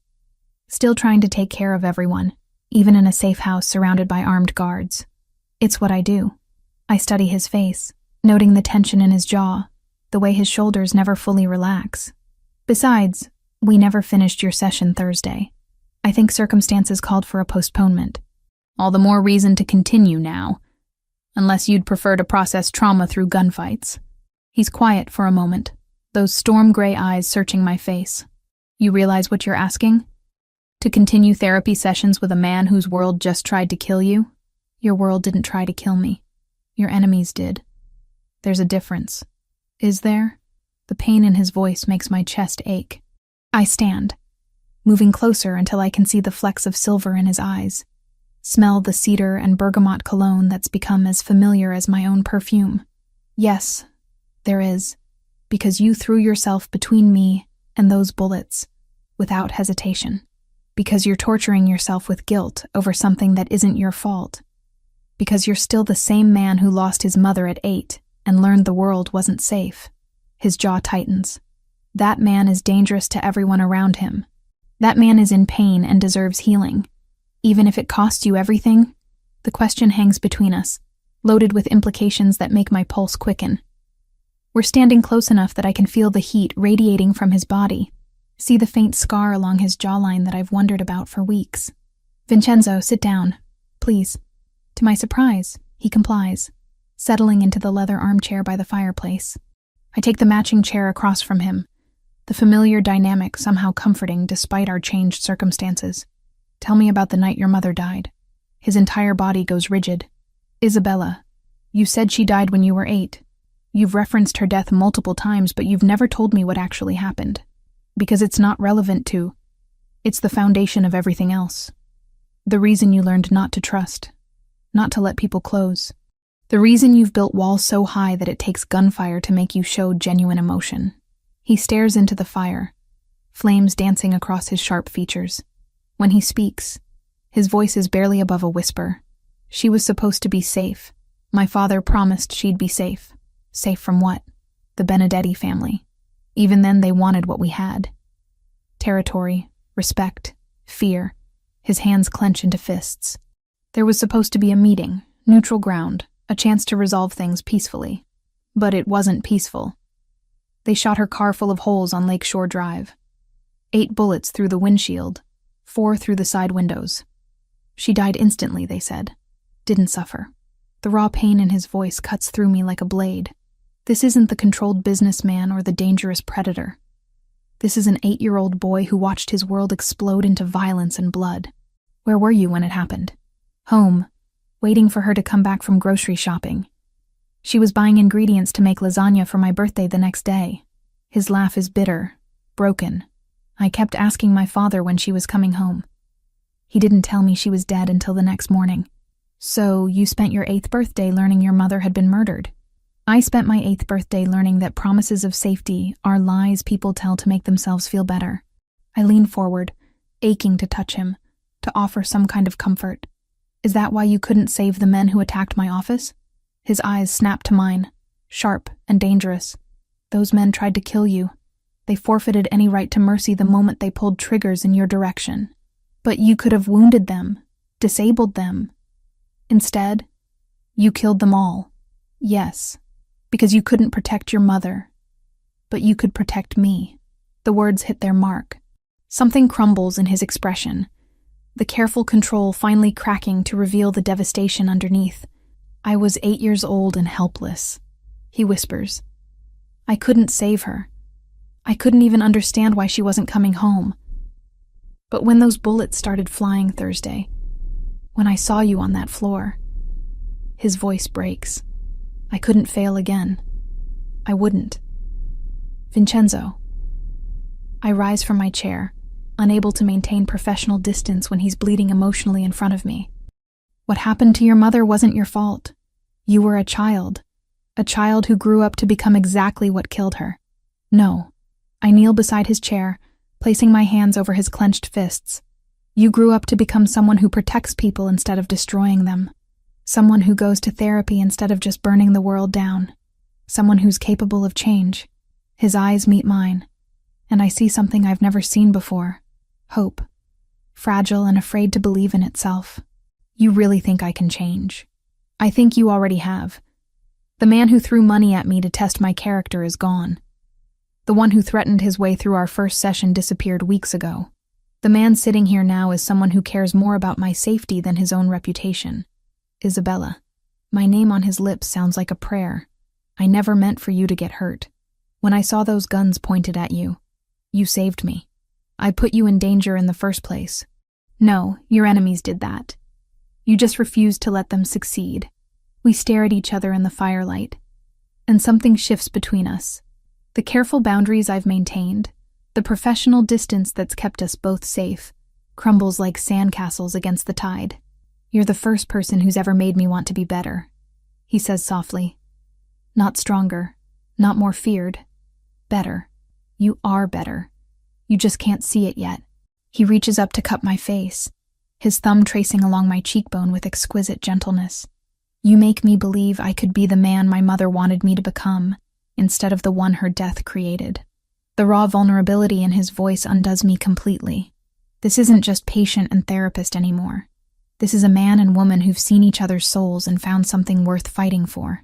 Still trying to take care of everyone, even in a safe house surrounded by armed guards. It's what I do. I study his face, noting the tension in his jaw, the way his shoulders never fully relax. Besides, we never finished your session Thursday. I think circumstances called for a postponement. All the more reason to continue now, unless you'd prefer to process trauma through gunfights. He's quiet for a moment, those storm-gray eyes searching my face. You realize what you're asking? To continue therapy sessions with a man whose world just tried to kill you? Your world didn't try to kill me. Your enemies did. There's a difference. Is there? The pain in his voice makes my chest ache. I stand, moving closer until I can see the flecks of silver in his eyes. Smell the cedar and bergamot cologne that's become as familiar as my own perfume. Yes, there is, because you threw yourself between me and those bullets, without hesitation. Because you're torturing yourself with guilt over something that isn't your fault. Because you're still the same man who lost his mother at 8 and learned the world wasn't safe. His jaw tightens. That man is dangerous to everyone around him. That man is in pain and deserves healing. Even if it costs you everything, the question hangs between us, loaded with implications that make my pulse quicken. We're standing close enough that I can feel the heat radiating from his body, see the faint scar along his jawline that I've wondered about for weeks. Vincenzo, sit down, please. To my surprise, he complies, settling into the leather armchair by the fireplace. I take the matching chair across from him, the familiar dynamic somehow comforting despite our changed circumstances. Tell me about the night your mother died. His entire body goes rigid. Isabella, you said she died when you were 8. You've referenced her death multiple times, but you've never told me what actually happened. Because it's not relevant to. It's the foundation of everything else. The reason you learned not to trust. Not to let people close. The reason you've built walls so high that it takes gunfire to make you show genuine emotion. He stares into the fire, flames dancing across his sharp features. When he speaks, his voice is barely above a whisper. She was supposed to be safe. My father promised she'd be safe. Safe from what? The Benedetti family. Even then they wanted what we had. Territory, respect, fear. His hands clench into fists. There was supposed to be a meeting, neutral ground, a chance to resolve things peacefully. But it wasn't peaceful. They shot her car full of holes on Lakeshore Drive. 8 bullets through the windshield, 4 through the side windows. She died instantly, they said. Didn't suffer. The raw pain in his voice cuts through me like a blade. This isn't the controlled businessman or the dangerous predator. This is an 8-year-old boy who watched his world explode into violence and blood. Where were you when it happened? Home, waiting for her to come back from grocery shopping. She was buying ingredients to make lasagna for my birthday the next day. His laugh is bitter, broken. I kept asking my father when she was coming home. He didn't tell me she was dead until the next morning. So you spent your 8th birthday learning your mother had been murdered. I spent my 8th birthday learning that promises of safety are lies people tell to make themselves feel better. I lean forward, aching to touch him, to offer some kind of comfort. Is that why you couldn't save the men who attacked my office? His eyes snap to mine, sharp and dangerous. Those men tried to kill you. They forfeited any right to mercy the moment they pulled triggers in your direction. But you could have wounded them, disabled them. Instead, you killed them all. Yes, because you couldn't protect your mother. But you could protect me. The words hit their mark. Something crumbles in his expression, the careful control finally cracking to reveal the devastation underneath. I was 8 years old and helpless, he whispers. I couldn't save her. I couldn't even understand why she wasn't coming home. But when those bullets started flying Thursday, when I saw you on that floor, his voice breaks. I couldn't fail again. I wouldn't. Vincenzo. I rise from my chair, unable to maintain professional distance when he's bleeding emotionally in front of me. What happened to your mother wasn't your fault. You were a child who grew up to become exactly what killed her. No. I kneel beside his chair, placing my hands over his clenched fists. You grew up to become someone who protects people instead of destroying them. Someone who goes to therapy instead of just burning the world down. Someone who's capable of change. His eyes meet mine, and I see something I've never seen before. Hope. Fragile and afraid to believe in itself. You really think I can change? I think you already have. The man who threw money at me to test my character is gone. The one who threatened his way through our first session disappeared weeks ago. The man sitting here now is someone who cares more about my safety than his own reputation. Isabella. My name on his lips sounds like a prayer. I never meant for you to get hurt. When I saw those guns pointed at you, you saved me. I put you in danger in the first place. No, your enemies did that. You just refused to let them succeed. We stare at each other in the firelight, and something shifts between us. The careful boundaries I've maintained, the professional distance that's kept us both safe, crumbles like sandcastles against the tide. You're the first person who's ever made me want to be better, he says softly. Not stronger, not more feared. Better. You are better. You just can't see it yet. He reaches up to cup my face, his thumb tracing along my cheekbone with exquisite gentleness. You make me believe I could be the man my mother wanted me to become, instead of the one her death created. The raw vulnerability in his voice undoes me completely. This isn't just patient and therapist anymore. This is a man and woman who've seen each other's souls and found something worth fighting for.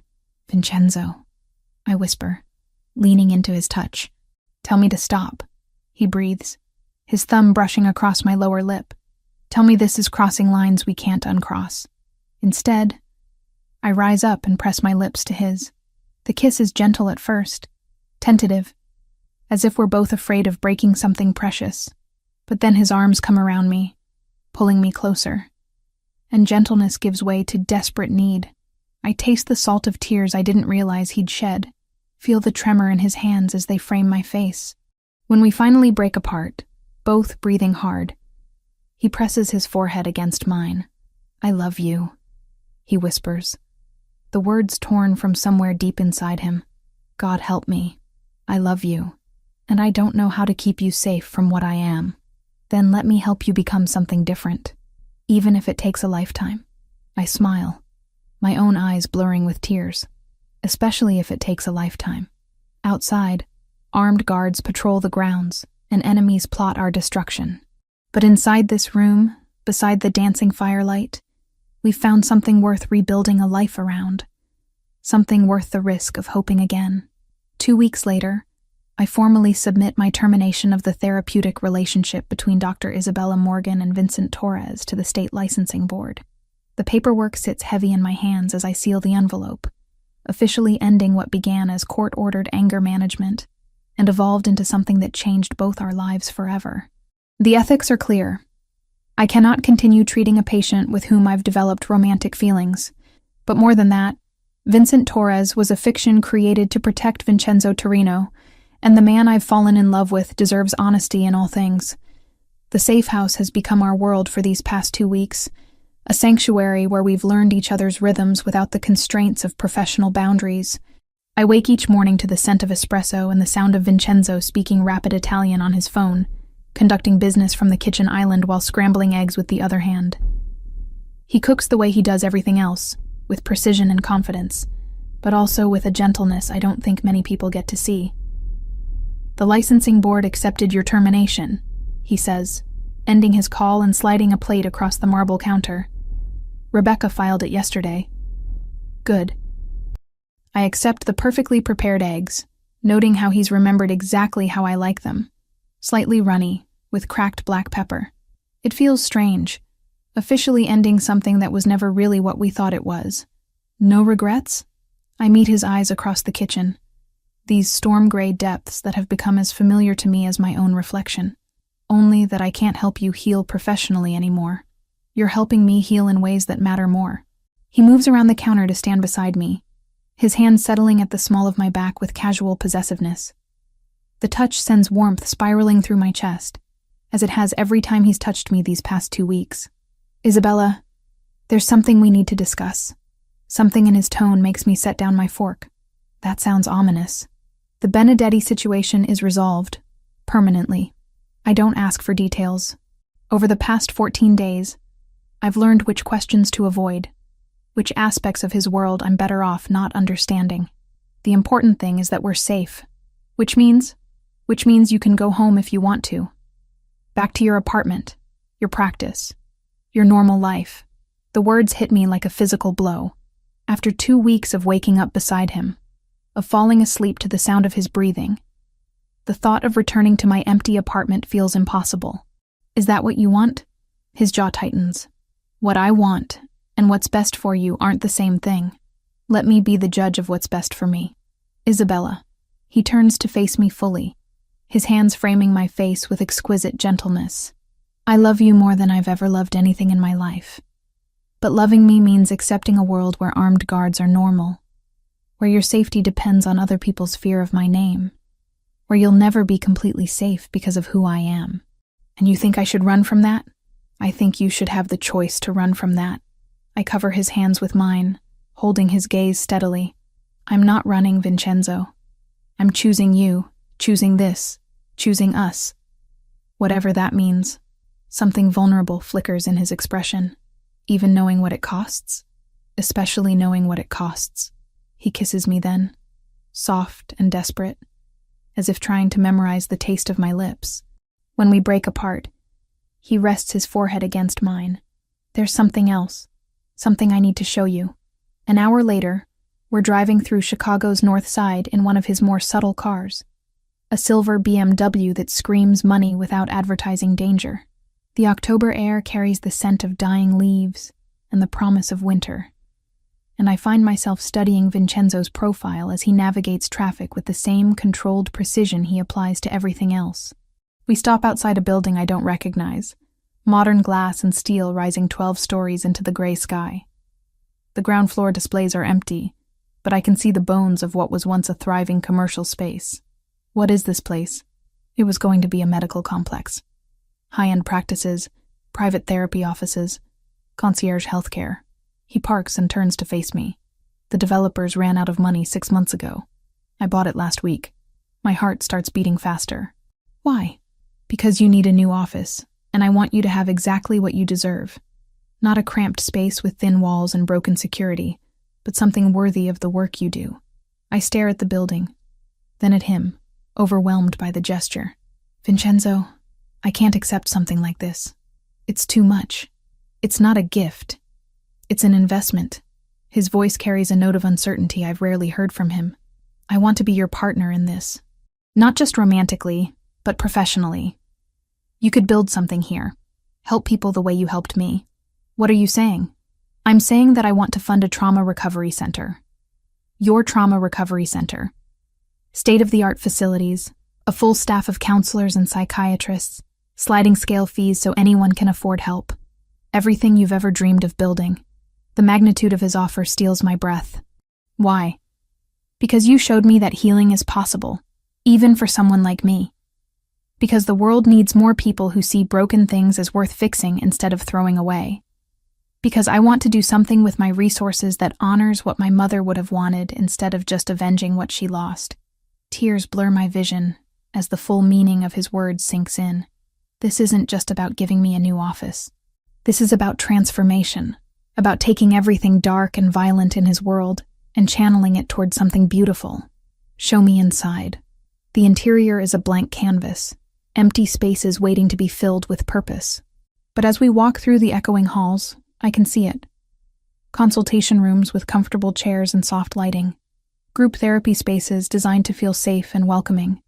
Vincenzo, I whisper, leaning into his touch. Tell me to stop, he breathes, his thumb brushing across my lower lip. Tell me this is crossing lines we can't uncross. Instead, I rise up and press my lips to his. The kiss is gentle at first, tentative, as if we're both afraid of breaking something precious. But then his arms come around me, pulling me closer. And gentleness gives way to desperate need. I taste the salt of tears I didn't realize he'd shed, feel the tremor in his hands as they frame my face. When we finally break apart, both breathing hard, he presses his forehead against mine. I love you, he whispers, the words torn from somewhere deep inside him. God help me. I love you, and I don't know how to keep you safe from what I am. Then let me help you become something different, even if it takes a lifetime. I smile, my own eyes blurring with tears, especially if it takes a lifetime. Outside, armed guards patrol the grounds, and enemies plot our destruction. But inside this room, beside the dancing firelight, we've found something worth rebuilding a life around, something worth the risk of hoping again. 2 weeks later, I formally submit my termination of the therapeutic relationship between Dr. Isabella Morgan and Vincent Torres to the state licensing board. The paperwork sits heavy in my hands as I seal the envelope, officially ending what began as court-ordered anger management and evolved into something that changed both our lives forever. The ethics are clear. I cannot continue treating a patient with whom I've developed romantic feelings. But more than that, Vincent Torres was a fiction created to protect Vincenzo Torino, and the man I've fallen in love with deserves honesty in all things. The safe house has become our world for these past 2 weeks, a sanctuary where we've learned each other's rhythms without the constraints of professional boundaries. I wake each morning to the scent of espresso and the sound of Vincenzo speaking rapid Italian on his phone, conducting business from the kitchen island while scrambling eggs with the other hand. He cooks the way he does everything else, with precision and confidence, but also with a gentleness I don't think many people get to see. The licensing board accepted your termination, he says, ending his call and sliding a plate across the marble counter. Rebecca filed it yesterday. Good. I accept the perfectly prepared eggs, noting how he's remembered exactly how I like them. Slightly runny, with cracked black pepper. It feels strange, officially ending something that was never really what we thought it was. No regrets? I meet his eyes across the kitchen, these storm-gray depths that have become as familiar to me as my own reflection. Only that I can't help you heal professionally anymore. You're helping me heal in ways that matter more. He moves around the counter to stand beside me, his hand settling at the small of my back with casual possessiveness. The touch sends warmth spiraling through my chest, as it has every time he's touched me these past 2 weeks. Isabella, there's something we need to discuss. Something in his tone makes me set down my fork. That sounds ominous. The Benedetti situation is resolved, permanently. I don't ask for details. Over the past 14 days, I've learned which questions to avoid, which aspects of his world I'm better off not understanding. The important thing is that we're safe, which means you can go home if you want to. Back to your apartment, your practice, your normal life. The words hit me like a physical blow. After 2 weeks of waking up beside him, of falling asleep to the sound of his breathing, the thought of returning to my empty apartment feels impossible. Is that what you want? His jaw tightens. What I want and what's best for you aren't the same thing. Let me be the judge of what's best for me. Isabella. He turns to face me fully, his hands framing my face with exquisite gentleness. I love you more than I've ever loved anything in my life. But loving me means accepting a world where armed guards are normal, where your safety depends on other people's fear of my name, where you'll never be completely safe because of who I am. And you think I should run from that? I think you should have the choice to run from that. I cover his hands with mine, holding his gaze steadily. I'm not running, Vincenzo. I'm choosing you, choosing this, choosing us. Whatever that means. Something vulnerable flickers in his expression, even knowing what it costs, especially knowing what it costs. He kisses me then, soft and desperate, as if trying to memorize the taste of my lips. When we break apart, he rests his forehead against mine. There's something else, something I need to show you. An hour later, we're driving through Chicago's North Side in one of his more subtle cars, a silver BMW that screams money without advertising danger. The October air carries the scent of dying leaves and the promise of winter, and I find myself studying Vincenzo's profile as he navigates traffic with the same controlled precision he applies to everything else. We stop outside a building I don't recognize, modern glass and steel rising 12 stories into the gray sky. The ground floor displays are empty, but I can see the bones of what was once a thriving commercial space. What is this place? It was going to be a medical complex. High-end practices, private therapy offices, concierge healthcare. He parks and turns to face me. The developers ran out of money 6 months ago. I bought it last week. My heart starts beating faster. Why? Because you need a new office, and I want you to have exactly what you deserve. Not a cramped space with thin walls and broken security, but something worthy of the work you do. I stare at the building, then at him, overwhelmed by the gesture. Vincenzo, I can't accept something like this. It's too much. It's not a gift. It's an investment. His voice carries a note of uncertainty I've rarely heard from him. I want to be your partner in this. Not just romantically, but professionally. You could build something here. Help people the way you helped me. What are you saying? I'm saying that I want to fund a trauma recovery center. Your trauma recovery center. State-of-the-art facilities, a full staff of counselors and psychiatrists, sliding scale fees so anyone can afford help. Everything you've ever dreamed of building. The magnitude of his offer steals my breath. Why? Because you showed me that healing is possible, even for someone like me. Because the world needs more people who see broken things as worth fixing instead of throwing away. Because I want to do something with my resources that honors what my mother would have wanted instead of just avenging what she lost. Tears blur my vision as the full meaning of his words sinks in. This isn't just about giving me a new office. This is about transformation, about taking everything dark and violent in his world and channeling it toward something beautiful. Show me inside. The interior is a blank canvas, empty spaces waiting to be filled with purpose. But as we walk through the echoing halls, I can see it. Consultation rooms with comfortable chairs and soft lighting. Group therapy spaces designed to feel safe and welcoming.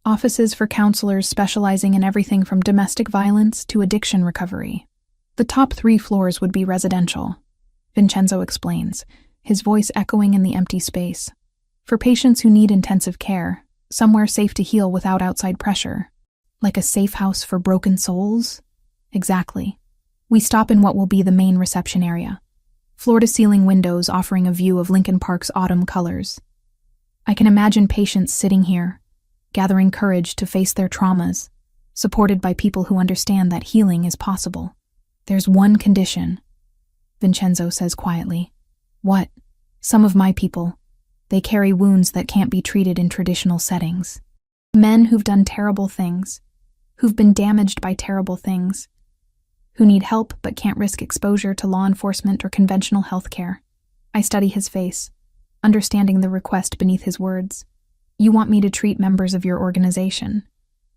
Offices for counselors specializing in everything from domestic violence to addiction recovery. The top 3 floors would be residential, Vincenzo explains, his voice echoing in the empty space. For patients who need intensive care, somewhere safe to heal without outside pressure. Like a safe house for broken souls? Exactly. We stop in what will be the main reception area. Floor-to-ceiling windows offering a view of Lincoln Park's autumn colors. I can imagine patients sitting here, gathering courage to face their traumas, supported by people who understand that healing is possible. There's one condition, Vincenzo says quietly. What? Some of my people. They carry wounds that can't be treated in traditional settings. Men who've done terrible things, who've been damaged by terrible things, who need help but can't risk exposure to law enforcement or conventional health care. I study his face, understanding the request beneath his words. You want me to treat members of your organization,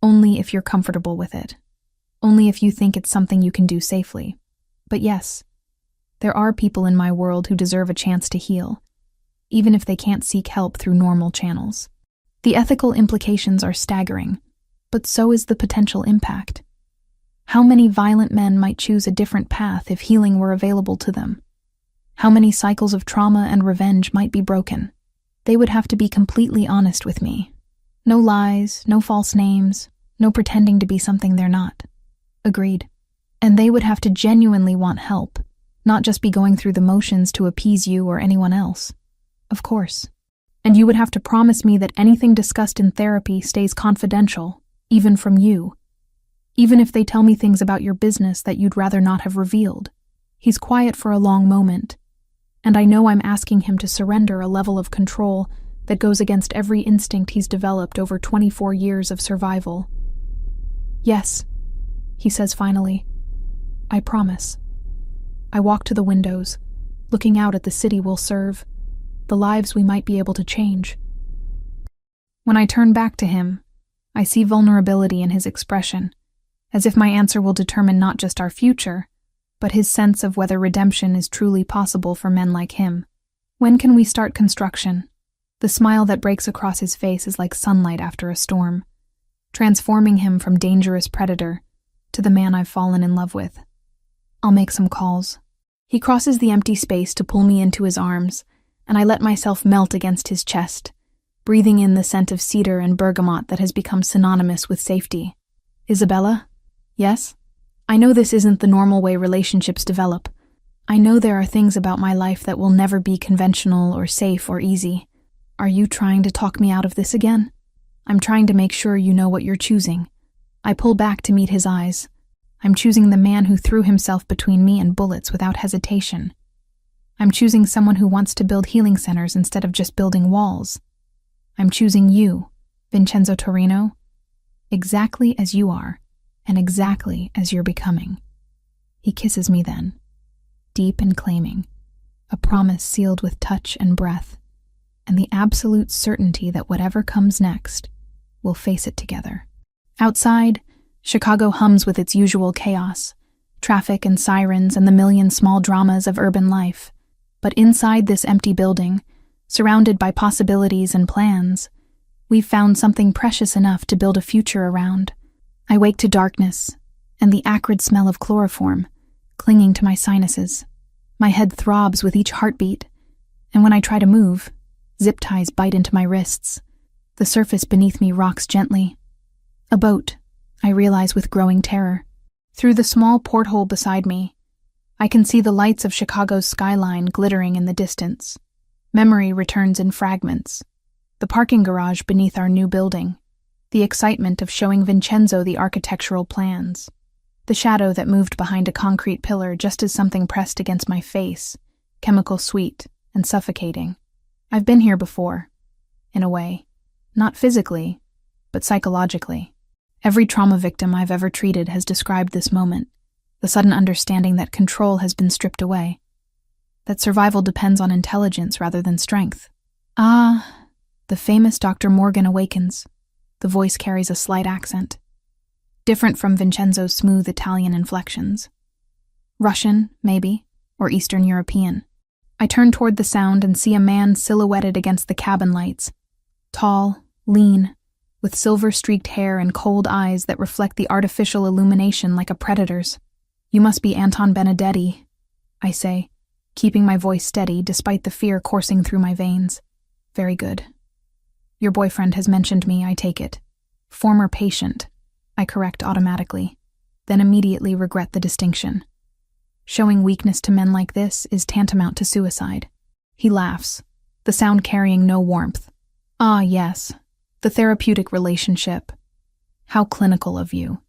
only if you're comfortable with it, only if you think it's something you can do safely. But yes, There are people in my world who deserve a chance to heal, even if they can't seek help through normal channels. The ethical implications are staggering, but so is the potential impact. How many violent men might choose a different path if healing were available to them? How many cycles of trauma and revenge might be broken? They would have to be completely honest with me. No lies, no false names, no pretending to be something they're not. Agreed. And they would have to genuinely want help, not just be going through the motions to appease you or anyone else. Of course. And you would have to promise me that anything discussed in therapy stays confidential, even from you. Even if they tell me things about your business that you'd rather not have revealed. He's quiet for a long moment, and I know I'm asking him to surrender a level of control that goes against every instinct he's developed over 24 years of survival. Yes, he says finally. I promise. I walk to the windows, looking out at the city we'll serve, the lives we might be able to change. When I turn back to him, I see vulnerability in his expression, as if my answer will determine not just our future, but his sense of whether redemption is truly possible for men like him. When can we start construction? The smile that breaks across his face is like sunlight after a storm, transforming him from dangerous predator to the man I've fallen in love with. I'll make some calls. He crosses the empty space to pull me into his arms, and I let myself melt against his chest, breathing in the scent of cedar and bergamot that has become synonymous with safety. Isabella? Yes? I know this isn't the normal way relationships develop. I know there are things about my life that will never be conventional or safe or easy. Are you trying to talk me out of this again? I'm trying to make sure you know what you're choosing. I pull back to meet his eyes. I'm choosing the man who threw himself between me and bullets without hesitation. I'm choosing someone who wants to build healing centers instead of just building walls. I'm choosing you, Vincenzo Torino, exactly as you are, and exactly as you're becoming. He kisses me then, deep and claiming, a promise sealed with touch and breath, and the absolute certainty that whatever comes next, we'll face it together. Outside, Chicago hums with its usual chaos, traffic and sirens and the million small dramas of urban life. But inside this empty building, surrounded by possibilities and plans, we've found something precious enough to build a future around. I wake to darkness and the acrid smell of chloroform, clinging to my sinuses. My head throbs with each heartbeat, and when I try to move, zip ties bite into my wrists. The surface beneath me rocks gently. A boat, I realize with growing terror. Through the small porthole beside me, I can see the lights of Chicago's skyline glittering in the distance. Memory returns in fragments. The parking garage beneath our new building. The excitement of showing Vincenzo the architectural plans. The shadow that moved behind a concrete pillar just as something pressed against my face, chemical sweet and suffocating. I've been here before, in a way. Not physically, but psychologically. Every trauma victim I've ever treated has described this moment, the sudden understanding that control has been stripped away, that survival depends on intelligence rather than strength. Ah, the famous Dr. Morgan awakens. The voice carries a slight accent, different from Vincenzo's smooth Italian inflections. Russian, maybe, or Eastern European. I turn toward the sound and see a man silhouetted against the cabin lights, tall, lean, with silver-streaked hair and cold eyes that reflect the artificial illumination like a predator's. You must be Anton Benedetti, I say, keeping my voice steady despite the fear coursing through my veins. Very good. Your boyfriend has mentioned me, I take it. Former patient, I correct automatically, then immediately regret the distinction. Showing weakness to men like this is tantamount to suicide. He laughs, the sound carrying no warmth. Ah, yes, the therapeutic relationship. How clinical of you.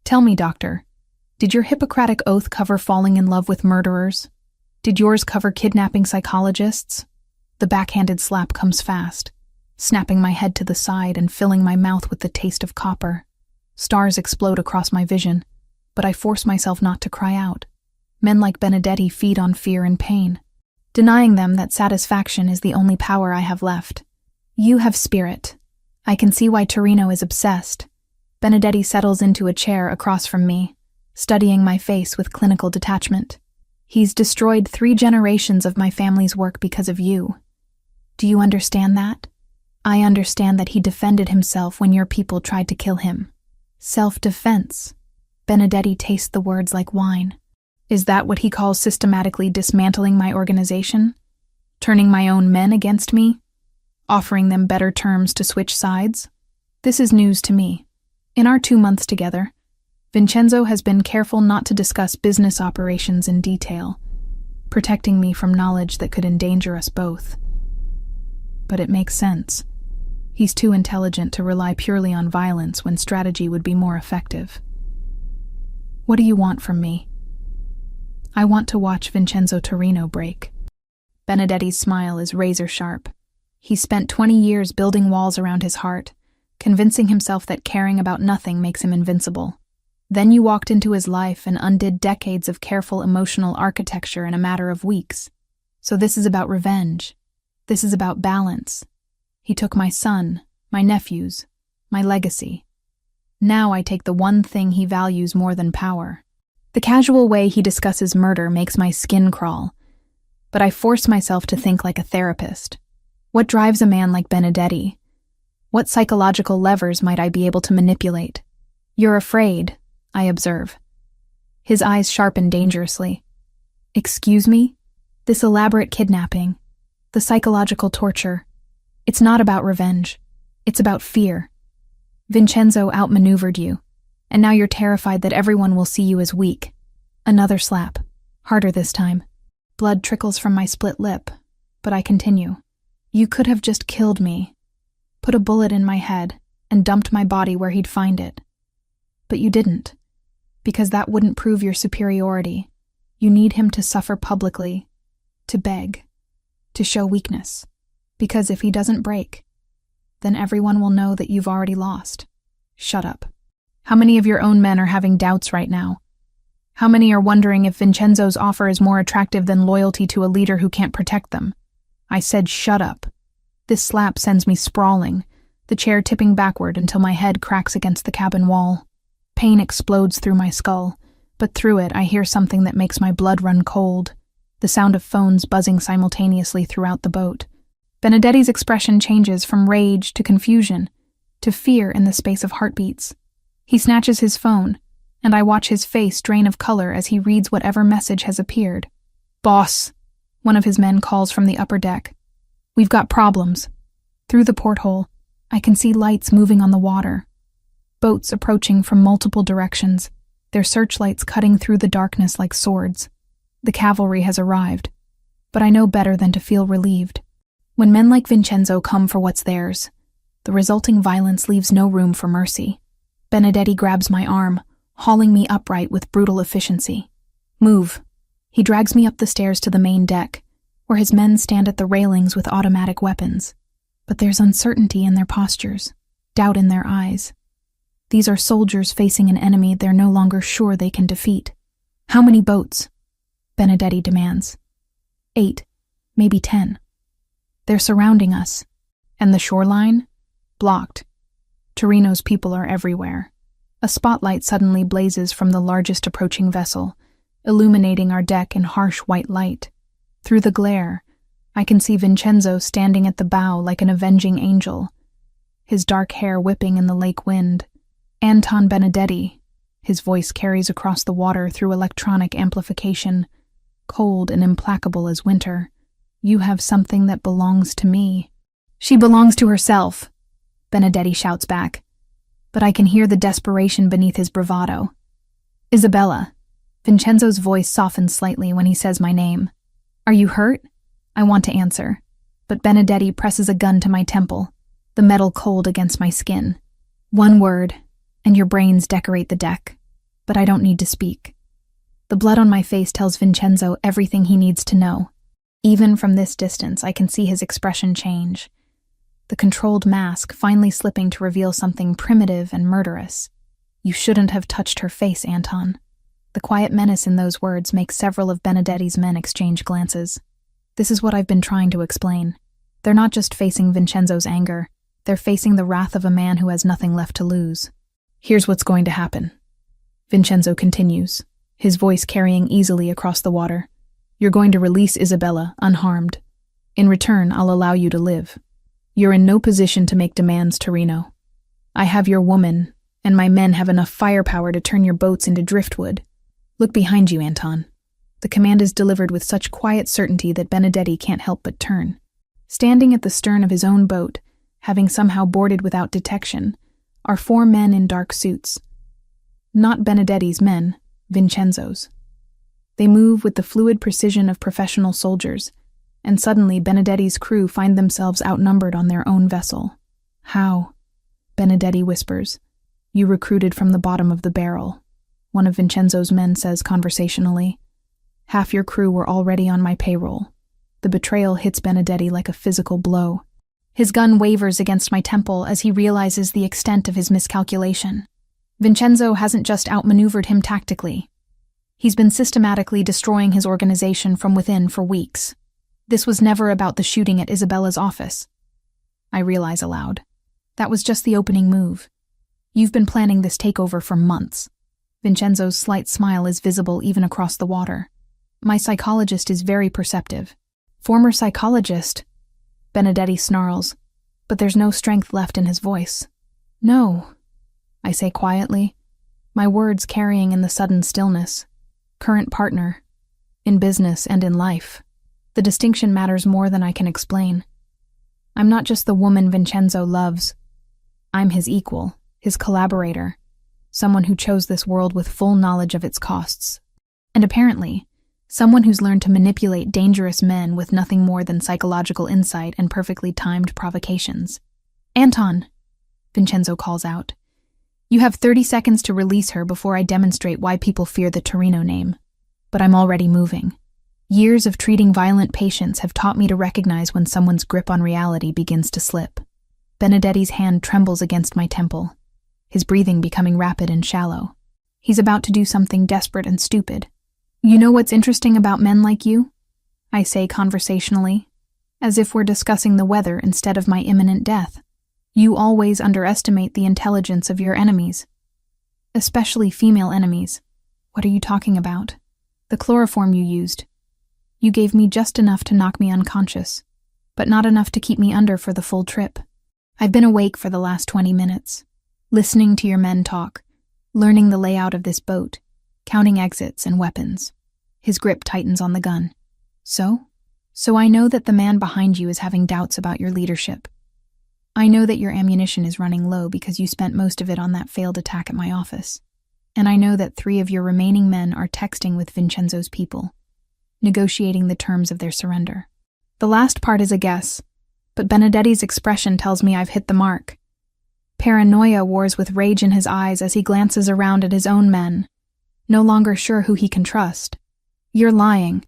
Tell me, doctor, did your Hippocratic oath cover falling in love with murderers? Did yours cover kidnapping psychologists? The backhanded slap comes fast, snapping my head to the side and filling my mouth with the taste of copper. Stars explode across my vision, but I force myself not to cry out. Men like Benedetti feed on fear and pain. Denying them that satisfaction is the only power I have left. You have spirit. I can see why Torino is obsessed. Benedetti settles into a chair across from me, studying my face with clinical detachment. He's destroyed 3 generations of my family's work because of you. Do you understand that? I understand that he defended himself when your people tried to kill him. Self-defense. Benedetti tastes the words like wine. Is that what he calls systematically dismantling my organization? Turning my own men against me? Offering them better terms to switch sides? This is news to me. In our 2 months together, Vincenzo has been careful not to discuss business operations in detail, protecting me from knowledge that could endanger us both. But it makes sense. He's too intelligent to rely purely on violence when strategy would be more effective. What do you want from me? I want to watch Vincenzo Torino break. Benedetti's smile is razor sharp. He spent 20 years building walls around his heart, convincing himself that caring about nothing makes him invincible. Then you walked into his life and undid decades of careful emotional architecture in a matter of weeks. So this is about revenge. This is about balance. He took my son, my nephews, my legacy. Now I take the one thing he values more than power. The casual way he discusses murder makes my skin crawl, but I force myself to think like a therapist. What drives a man like Benedetti? What psychological levers might I be able to manipulate? You're afraid, I observe. His eyes sharpen dangerously. Excuse me? This elaborate kidnapping, the psychological torture, it's not about revenge. It's about fear. Vincenzo outmaneuvered you, and now you're terrified that everyone will see you as weak. Another slap, harder this time. Blood trickles from my split lip, but I continue. You could have just killed me, put a bullet in my head, and dumped my body where he'd find it. But you didn't. Because that wouldn't prove your superiority. You need him to suffer publicly, to beg, to show weakness. Because if he doesn't break, then everyone will know that you've already lost. Shut up. How many of your own men are having doubts right now? How many are wondering if Vincenzo's offer is more attractive than loyalty to a leader who can't protect them? I said shut up. This slap sends me sprawling, the chair tipping backward until my head cracks against the cabin wall. Pain explodes through my skull, but through it I hear something that makes my blood run cold, the sound of phones buzzing simultaneously throughout the boat. Benedetti's expression changes from rage to confusion, to fear in the space of heartbeats. He snatches his phone, and I watch his face drain of color as he reads whatever message has appeared. Boss, one of his men calls from the upper deck. We've got problems. Through the porthole, I can see lights moving on the water. Boats approaching from multiple directions, their searchlights cutting through the darkness like swords. The cavalry has arrived, but I know better than to feel relieved. When men like Vincenzo come for what's theirs, the resulting violence leaves no room for mercy. Benedetti grabs my arm, hauling me upright with brutal efficiency. Move. He drags me up the stairs to the main deck, where his men stand at the railings with automatic weapons. But there's uncertainty in their postures, doubt in their eyes. These are soldiers facing an enemy they're no longer sure they can defeat. How many boats? Benedetti demands. 8, maybe 10. They're surrounding us. And the shoreline? Blocked. Torino's people are everywhere. A spotlight suddenly blazes from the largest approaching vessel, illuminating our deck in harsh white light. Through the glare, I can see Vincenzo standing at the bow like an avenging angel, his dark hair whipping in the lake wind. Anton Benedetti, his voice carries across the water through electronic amplification, cold and implacable as winter. You have something that belongs to me. She belongs to herself, Benedetti shouts back, but I can hear the desperation beneath his bravado. Isabella. Vincenzo's voice softens slightly when he says my name. Are you hurt? I want to answer, but Benedetti presses a gun to my temple, the metal cold against my skin. One word, and your brains decorate the deck, but I don't need to speak. The blood on my face tells Vincenzo everything he needs to know. Even from this distance, I can see his expression change, the controlled mask finally slipping to reveal something primitive and murderous. You shouldn't have touched her face, Anton. The quiet menace in those words makes several of Benedetti's men exchange glances. This is what I've been trying to explain. They're not just facing Vincenzo's anger, they're facing the wrath of a man who has nothing left to lose. Here's what's going to happen. Vincenzo continues, his voice carrying easily across the water. You're going to release Isabella, unharmed. In return, I'll allow you to live. You're in no position to make demands, Torino. I have your woman, and my men have enough firepower to turn your boats into driftwood. Look behind you, Anton. The command is delivered with such quiet certainty that Benedetti can't help but turn. Standing at the stern of his own boat, having somehow boarded without detection, are 4 men in dark suits. Not Benedetti's men, Vincenzo's. They move with the fluid precision of professional soldiers, and suddenly Benedetti's crew find themselves outnumbered on their own vessel. How? Benedetti whispers. You recruited from the bottom of the barrel, one of Vincenzo's men says conversationally. Half your crew were already on my payroll. The betrayal hits Benedetti like a physical blow. His gun wavers against my temple as he realizes the extent of his miscalculation. Vincenzo hasn't just outmaneuvered him tactically. He's been systematically destroying his organization from within for weeks. This was never about the shooting at Isabella's office. I realize aloud. That was just the opening move. You've been planning this takeover for months. Vincenzo's slight smile is visible even across the water. My psychologist is very perceptive. Former psychologist? Benedetti snarls, but there's no strength left in his voice. No, I say quietly, my words carrying in the sudden stillness. Current partner, in business and in life. The distinction matters more than I can explain. I'm not just the woman Vincenzo loves. I'm his equal, his collaborator, someone who chose this world with full knowledge of its costs. And apparently, someone who's learned to manipulate dangerous men with nothing more than psychological insight and perfectly timed provocations. Anton, Vincenzo calls out. You have 30 seconds to release her before I demonstrate why people fear the Torino name. But I'm already moving. Years of treating violent patients have taught me to recognize when someone's grip on reality begins to slip. Benedetti's hand trembles against my temple, his breathing becoming rapid and shallow. He's about to do something desperate and stupid. You know what's interesting about men like you? I say conversationally, as if we're discussing the weather instead of my imminent death. You always underestimate the intelligence of your enemies, especially female enemies. What are you talking about? The chloroform you used. You gave me just enough to knock me unconscious, but not enough to keep me under for the full trip. I've been awake for the last 20 minutes, listening to your men talk, learning the layout of this boat, counting exits and weapons. His grip tightens on the gun. So I know that the man behind you is having doubts about your leadership. I know that your ammunition is running low because you spent most of it on that failed attack at my office. And I know that 3 of your remaining men are texting with Vincenzo's people, negotiating the terms of their surrender. The last part is a guess, but Benedetti's expression tells me I've hit the mark. Paranoia wars with rage in his eyes as he glances around at his own men, no longer sure who he can trust. You're lying.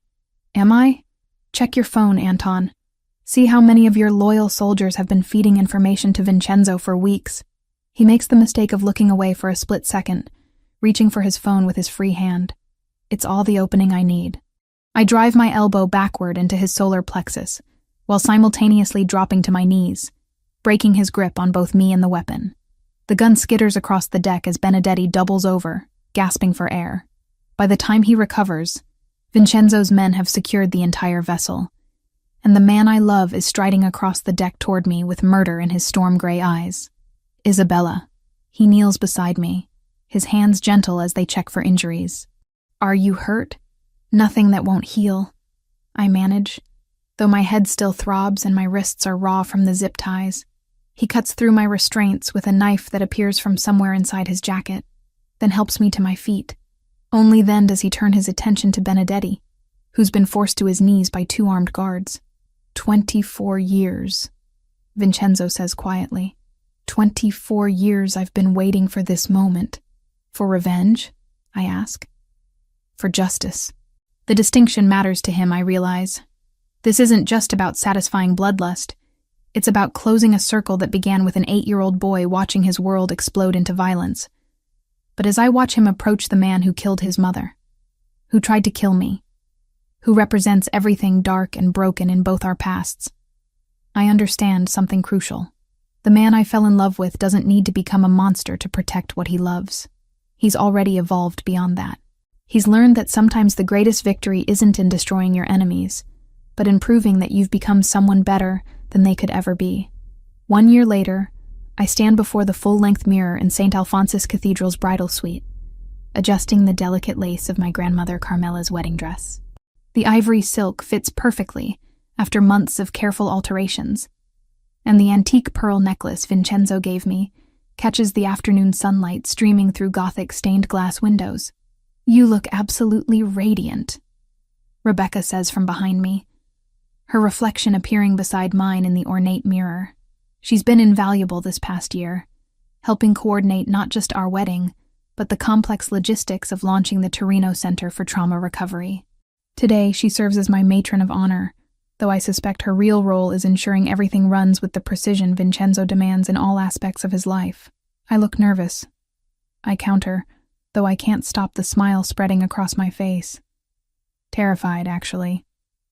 Am I? Check your phone, Anton. See how many of your loyal soldiers have been feeding information to Vincenzo for weeks. He makes the mistake of looking away for a split second, reaching for his phone with his free hand. It's all the opening I need. I drive my elbow backward into his solar plexus, while simultaneously dropping to my knees, breaking his grip on both me and the weapon. The gun skitters across the deck as Benedetti doubles over, gasping for air. By the time he recovers, Vincenzo's men have secured the entire vessel, and the man I love is striding across the deck toward me with murder in his storm-gray eyes. Isabella. He kneels beside me, his hands gentle as they check for injuries. Are you hurt? Nothing that won't heal, I manage, though my head still throbs and my wrists are raw from the zip ties. He cuts through my restraints with a knife that appears from somewhere inside his jacket, then helps me to my feet. Only then does he turn his attention to Benedetti, who's been forced to his knees by 2 armed guards. 24 years, Vincenzo says quietly. 24 years I've been waiting for this moment. For revenge? I ask. For justice. The distinction matters to him, I realize. This isn't just about satisfying bloodlust. It's about closing a circle that began with an 8-year-old boy watching his world explode into violence. But as I watch him approach the man who killed his mother, who tried to kill me, who represents everything dark and broken in both our pasts, I understand something crucial. The man I fell in love with doesn't need to become a monster to protect what he loves. He's already evolved beyond that. He's learned that sometimes the greatest victory isn't in destroying your enemies, but in proving that you've become someone better than they could ever be. 1 year later, I stand before the full-length mirror in St. Alphonsus Cathedral's bridal suite, adjusting the delicate lace of my grandmother Carmela's wedding dress. The ivory silk fits perfectly after months of careful alterations, and the antique pearl necklace Vincenzo gave me catches the afternoon sunlight streaming through Gothic stained glass windows. "You look absolutely radiant," Rebecca says from behind me, her reflection appearing beside mine in the ornate mirror. She's been invaluable this past year, helping coordinate not just our wedding, but the complex logistics of launching the Torino Center for Trauma Recovery. Today, she serves as my matron of honor, though I suspect her real role is ensuring everything runs with the precision Vincenzo demands in all aspects of his life. I look nervous. I counter, though I can't stop the smile spreading across my face. Terrified, actually.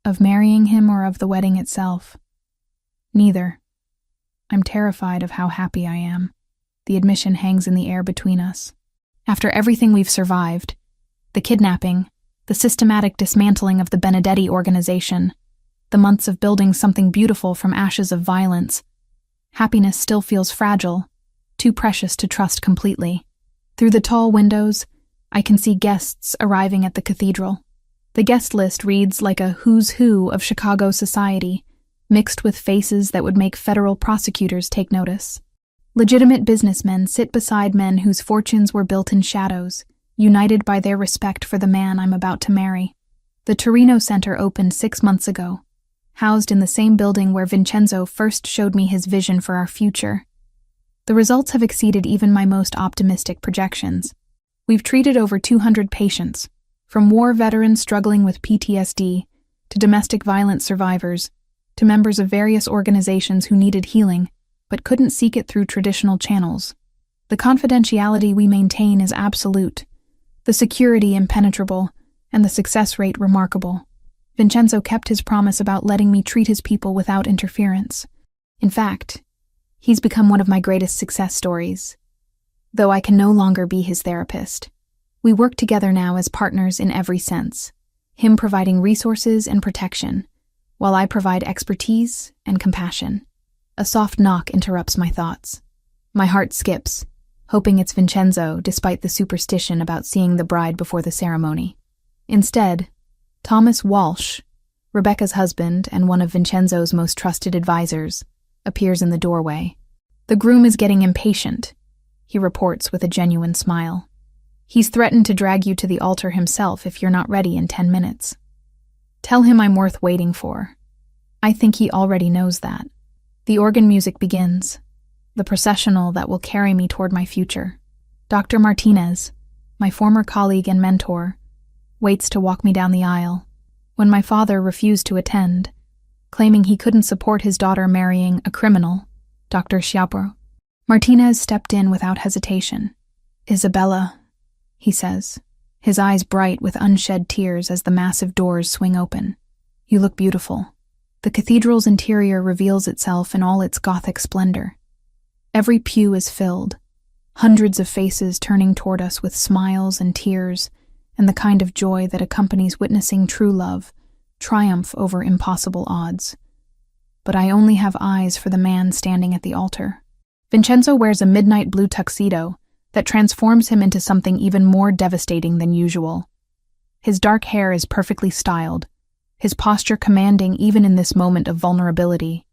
Of marrying him or of the wedding itself? Neither. I'm terrified of how happy I am. The admission hangs in the air between us. After everything we've survived, the kidnapping, the systematic dismantling of the Benedetti organization, the months of building something beautiful from ashes of violence, happiness still feels fragile, too precious to trust completely. Through the tall windows, I can see guests arriving at the cathedral. The guest list reads like a who's who of Chicago society, mixed with faces that would make federal prosecutors take notice. Legitimate businessmen sit beside men whose fortunes were built in shadows, united by their respect for the man I'm about to marry. The Torino Center opened 6 months ago, housed in the same building where Vincenzo first showed me his vision for our future. The results have exceeded even my most optimistic projections. We've treated over 200 patients, from war veterans struggling with PTSD, to domestic violence survivors, to members of various organizations who needed healing, but couldn't seek it through traditional channels. The confidentiality we maintain is absolute, the security impenetrable, and the success rate remarkable. Vincenzo kept his promise about letting me treat his people without interference. In fact, he's become one of my greatest success stories. Though I can no longer be his therapist, we work together now as partners in every sense, him providing resources and protection, while I provide expertise and compassion. A soft knock interrupts my thoughts. My heart skips, hoping it's Vincenzo, despite the superstition about seeing the bride before the ceremony. Instead, Thomas Walsh, Rebecca's husband and one of Vincenzo's most trusted advisors, appears in the doorway. "The groom is getting impatient," he reports with a genuine smile. "He's threatened to drag you to the altar himself if you're not ready in 10 minutes. Tell him I'm worth waiting for." I think he already knows that. The organ music begins, the processional that will carry me toward my future. Dr. Martinez, my former colleague and mentor, waits to walk me down the aisle. When my father refused to attend, claiming he couldn't support his daughter marrying a criminal, Dr. Schiappo, Martinez stepped in without hesitation. "Isabella," he says, his eyes bright with unshed tears as the massive doors swing open. "You look beautiful." The cathedral's interior reveals itself in all its Gothic splendor. Every pew is filled, hundreds of faces turning toward us with smiles and tears, and the kind of joy that accompanies witnessing true love triumph over impossible odds. But I only have eyes for the man standing at the altar. Vincenzo wears a midnight blue tuxedo that transforms him into something even more devastating than usual. His dark hair is perfectly styled, his posture commanding even in this moment of vulnerability.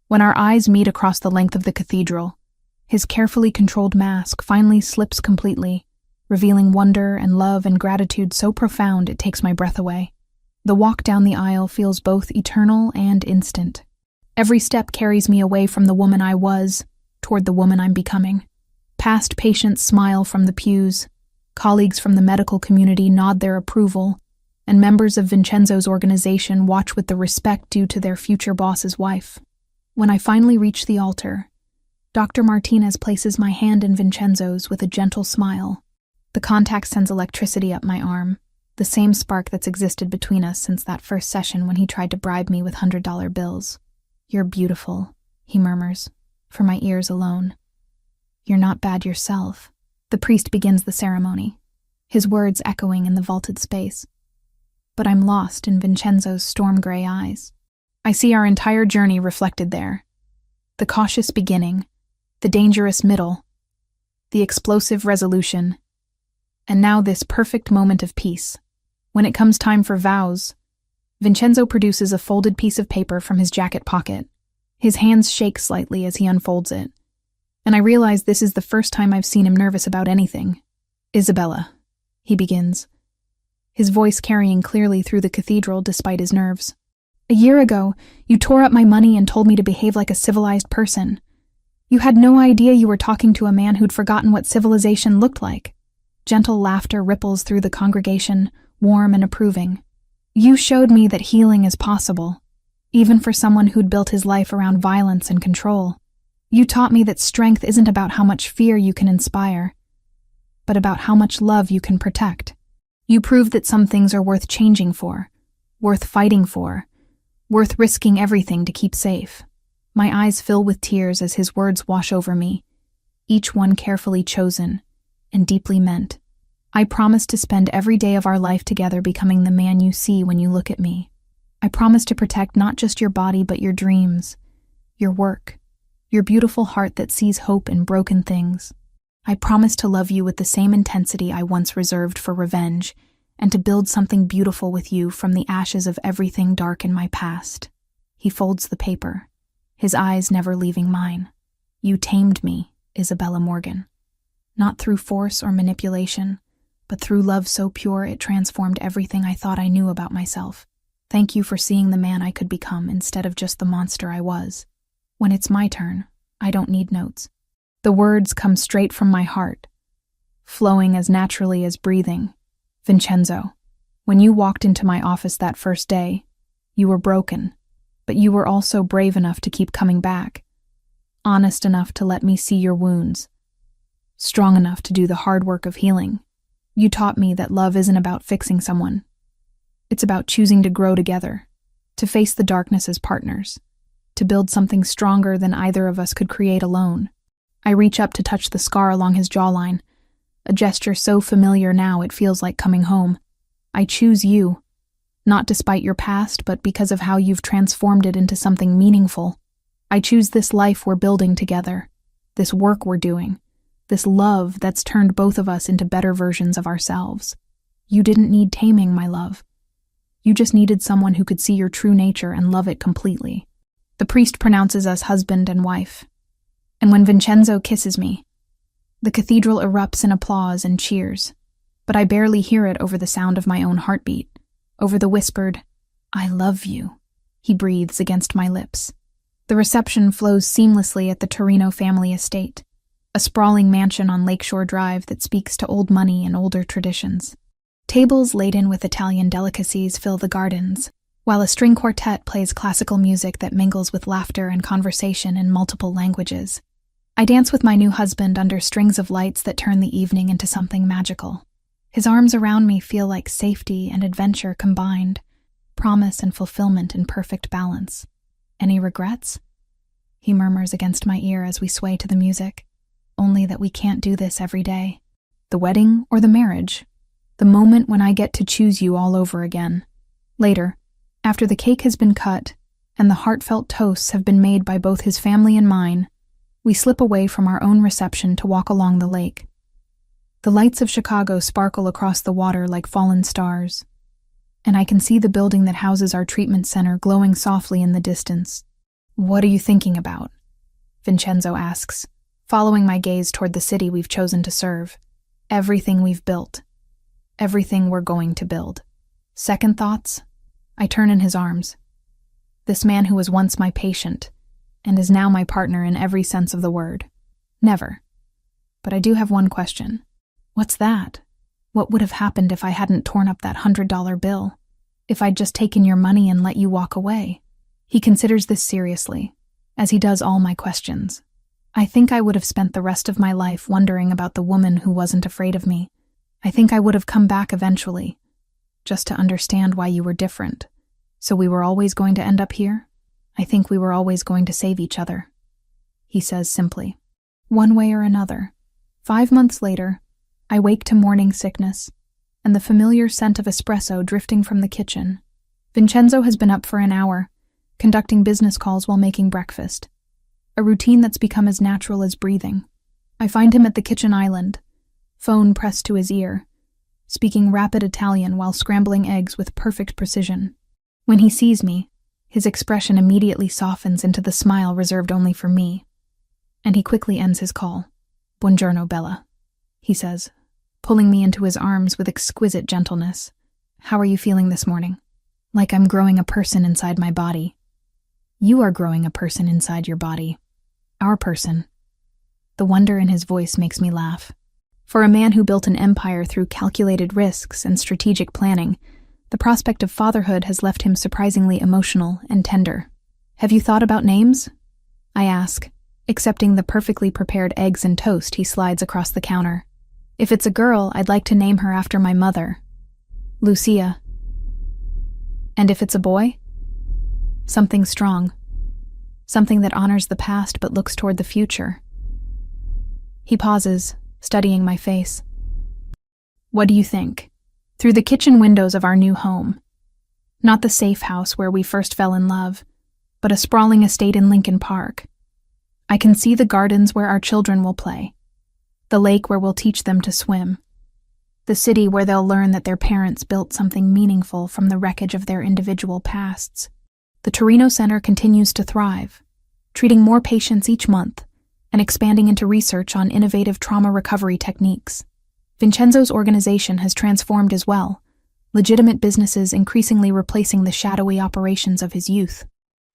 When our eyes meet across the length of the cathedral, his carefully controlled mask finally slips completely, revealing wonder and love and gratitude so profound it takes my breath away. The walk down the aisle feels both eternal and instant. Every step carries me away from the woman I was, toward the woman I'm becoming. Past patients smile from the pews, colleagues from the medical community nod their approval, and members of Vincenzo's organization watch with the respect due to their future boss's wife. When I finally reach the altar, Dr. Martinez places my hand in Vincenzo's with a gentle smile. The contact sends electricity up my arm, the same spark that's existed between us since that first session when he tried to bribe me with $100 bills. "You're beautiful," he murmurs, for my ears alone. "You're not bad yourself." The priest begins the ceremony. his words echoing in the vaulted space. But I'm lost in Vincenzo's storm-gray eyes. I see our entire journey reflected there. The cautious beginning, the dangerous middle, the explosive resolution, and now this perfect moment of peace. When it comes time for vows, Vincenzo produces a folded piece of paper from his jacket pocket. His hands shake slightly as he unfolds it, and I realize this is the first time I've seen him nervous about anything. "Isabella," he begins, his voice carrying clearly through the cathedral despite his nerves. "A year ago, you tore up my money and told me to behave like a civilized person. You had no idea you were talking to a man who'd forgotten what civilization looked like." Gentle laughter ripples through the congregation, warm and approving. "You showed me that healing is possible, even for someone who'd built his life around violence and control. You taught me that strength isn't about how much fear you can inspire, but about how much love you can protect. You proved that some things are worth changing for, worth fighting for, worth risking everything to keep safe." My eyes fill with tears as his words wash over me, each one carefully chosen and deeply meant. "I promise to spend every day of our life together becoming the man you see when you look at me. I promise to protect not just your body but your dreams, your work, your beautiful heart that sees hope in broken things. I promise to love you with the same intensity I once reserved for revenge, and to build something beautiful with you from the ashes of everything dark in my past." He folds the paper, his eyes never leaving mine. "You tamed me, Isabella Morgan. Not through force or manipulation, but through love so pure it transformed everything I thought I knew about myself. Thank you for seeing the man I could become instead of just the monster I was. When it's my turn, I don't need notes." The words come straight from my heart, flowing as naturally as breathing. "Vincenzo, when you walked into my office that first day, you were broken, but you were also brave enough to keep coming back, honest enough to let me see your wounds, strong enough to do the hard work of healing. You taught me that love isn't about fixing someone. It's about choosing to grow together, to face the darkness as partners, to build something stronger than either of us could create alone." I reach up to touch the scar along his jawline, a gesture so familiar now it feels like coming home. "I choose you, not despite your past, but because of how you've transformed it into something meaningful. I choose this life we're building together, this work we're doing, this love that's turned both of us into better versions of ourselves. You didn't need taming, my love. You just needed someone who could see your true nature and love it completely." The priest pronounces us husband and wife, and when Vincenzo kisses me, the cathedral erupts in applause and cheers, but I barely hear it over the sound of my own heartbeat, over the whispered, "I love you," he breathes against my lips. The reception flows seamlessly at the Torino family estate, a sprawling mansion on Lakeshore Drive that speaks to old money and older traditions. Tables laden with Italian delicacies fill the gardens, while a string quartet plays classical music that mingles with laughter and conversation in multiple languages. I dance with my new husband under strings of lights that turn the evening into something magical. His arms around me feel like safety and adventure combined, promise and fulfillment in perfect balance. "Any regrets?" he murmurs against my ear as we sway to the music. "Only that we can't do this every day. The wedding or the marriage? The moment when I get to choose you all over again." Later, after the cake has been cut and the heartfelt toasts have been made by both his family and mine, we slip away from our own reception to walk along the lake. The lights of Chicago sparkle across the water like fallen stars, and I can see the building that houses our treatment center glowing softly in the distance. "What are you thinking about?" Vincenzo asks, following my gaze toward the city we've chosen to serve. "Everything we've built. Everything we're going to build." Second thoughts? I turn in his arms. This man who was once my patient, and is now my partner in every sense of the word. Never. But I do have one question. What's that? What would have happened if I hadn't torn up that $100 bill? If I'd just taken your money and let you walk away? He considers this seriously, as he does all my questions. I think I would have spent the rest of my life wondering about the woman who wasn't afraid of me. I think I would have come back eventually, just to understand why you were different. So we were always going to end up here? I think we were always going to save each other, he says simply. One way or another. 5 months later, I wake to morning sickness, and the familiar scent of espresso drifting from the kitchen. Vincenzo has been up for an hour, conducting business calls while making breakfast, a routine that's become as natural as breathing. I find him at the kitchen island, phone pressed to his ear, speaking rapid Italian while scrambling eggs with perfect precision. When he sees me, his expression immediately softens into the smile reserved only for me, and he quickly ends his call. "Buongiorno, Bella," he says, pulling me into his arms with exquisite gentleness. "How are you feeling this morning?" "Like I'm growing a person inside my body." "You are growing a person inside your body. Our person." The wonder in his voice makes me laugh. For a man who built an empire through calculated risks and strategic planning, the prospect of fatherhood has left him surprisingly emotional and tender. "Have you thought about names?" I ask, accepting the perfectly prepared eggs and toast he slides across the counter. "If it's a girl, I'd like to name her after my mother, Lucia. And if it's a boy? Something strong. Something that honors the past but looks toward the future." He pauses, studying my face. "What do you think?" Through the kitchen windows of our new home. Not the safe house where we first fell in love, but a sprawling estate in Lincoln Park. I can see the gardens where our children will play, the lake where we'll teach them to swim, the city where they'll learn that their parents built something meaningful from the wreckage of their individual pasts. The Torino Center continues to thrive, treating more patients each month and expanding into research on innovative trauma recovery techniques. Vincenzo's organization has transformed as well, legitimate businesses increasingly replacing the shadowy operations of his youth.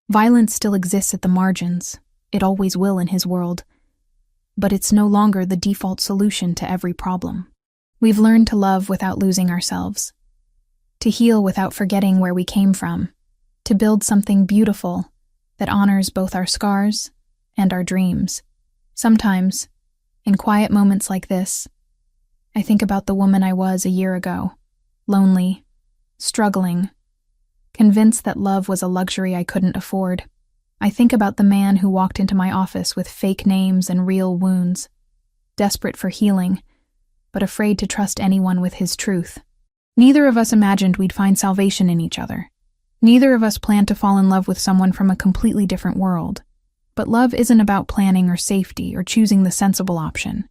Violence still exists at the margins. It always will in his world. But it's no longer the default solution to every problem. We've learned to love without losing ourselves, to heal without forgetting where we came from, to build something beautiful that honors both our scars and our dreams. Sometimes, in quiet moments like this, I think about the woman I was a year ago, lonely, struggling, convinced that love was a luxury I couldn't afford. I think about the man who walked into my office with fake names and real wounds, desperate for healing, but afraid to trust anyone with his truth. Neither of us imagined we'd find salvation in each other. Neither of us planned to fall in love with someone from a completely different world. But love isn't about planning or safety or choosing the sensible option.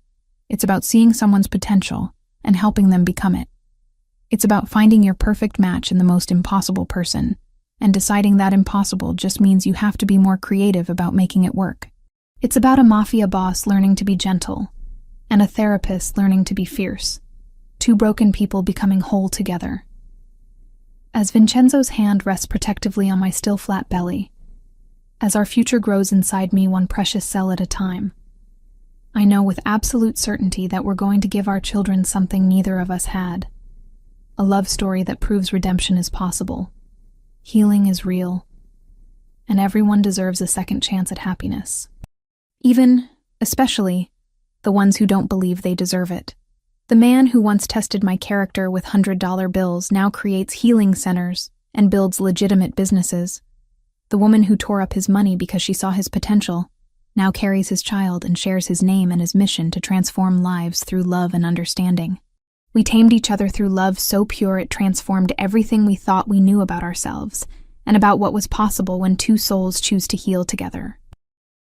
It's about seeing someone's potential and helping them become it. It's about finding your perfect match in the most impossible person, and deciding that impossible just means you have to be more creative about making it work. It's about a mafia boss learning to be gentle, and a therapist learning to be fierce. Two broken people becoming whole together. As Vincenzo's hand rests protectively on my still flat belly, as our future grows inside me one precious cell at a time, I know with absolute certainty that we're going to give our children something neither of us had. A love story that proves redemption is possible. Healing is real. And everyone deserves a second chance at happiness. Even, especially, the ones who don't believe they deserve it. The man who once tested my character with $100 bills now creates healing centers and builds legitimate businesses. The woman who tore up his money because she saw his potential now carries his child and shares his name and his mission to transform lives through love and understanding. We tamed each other through love so pure it transformed everything we thought we knew about ourselves and about what was possible when two souls choose to heal together.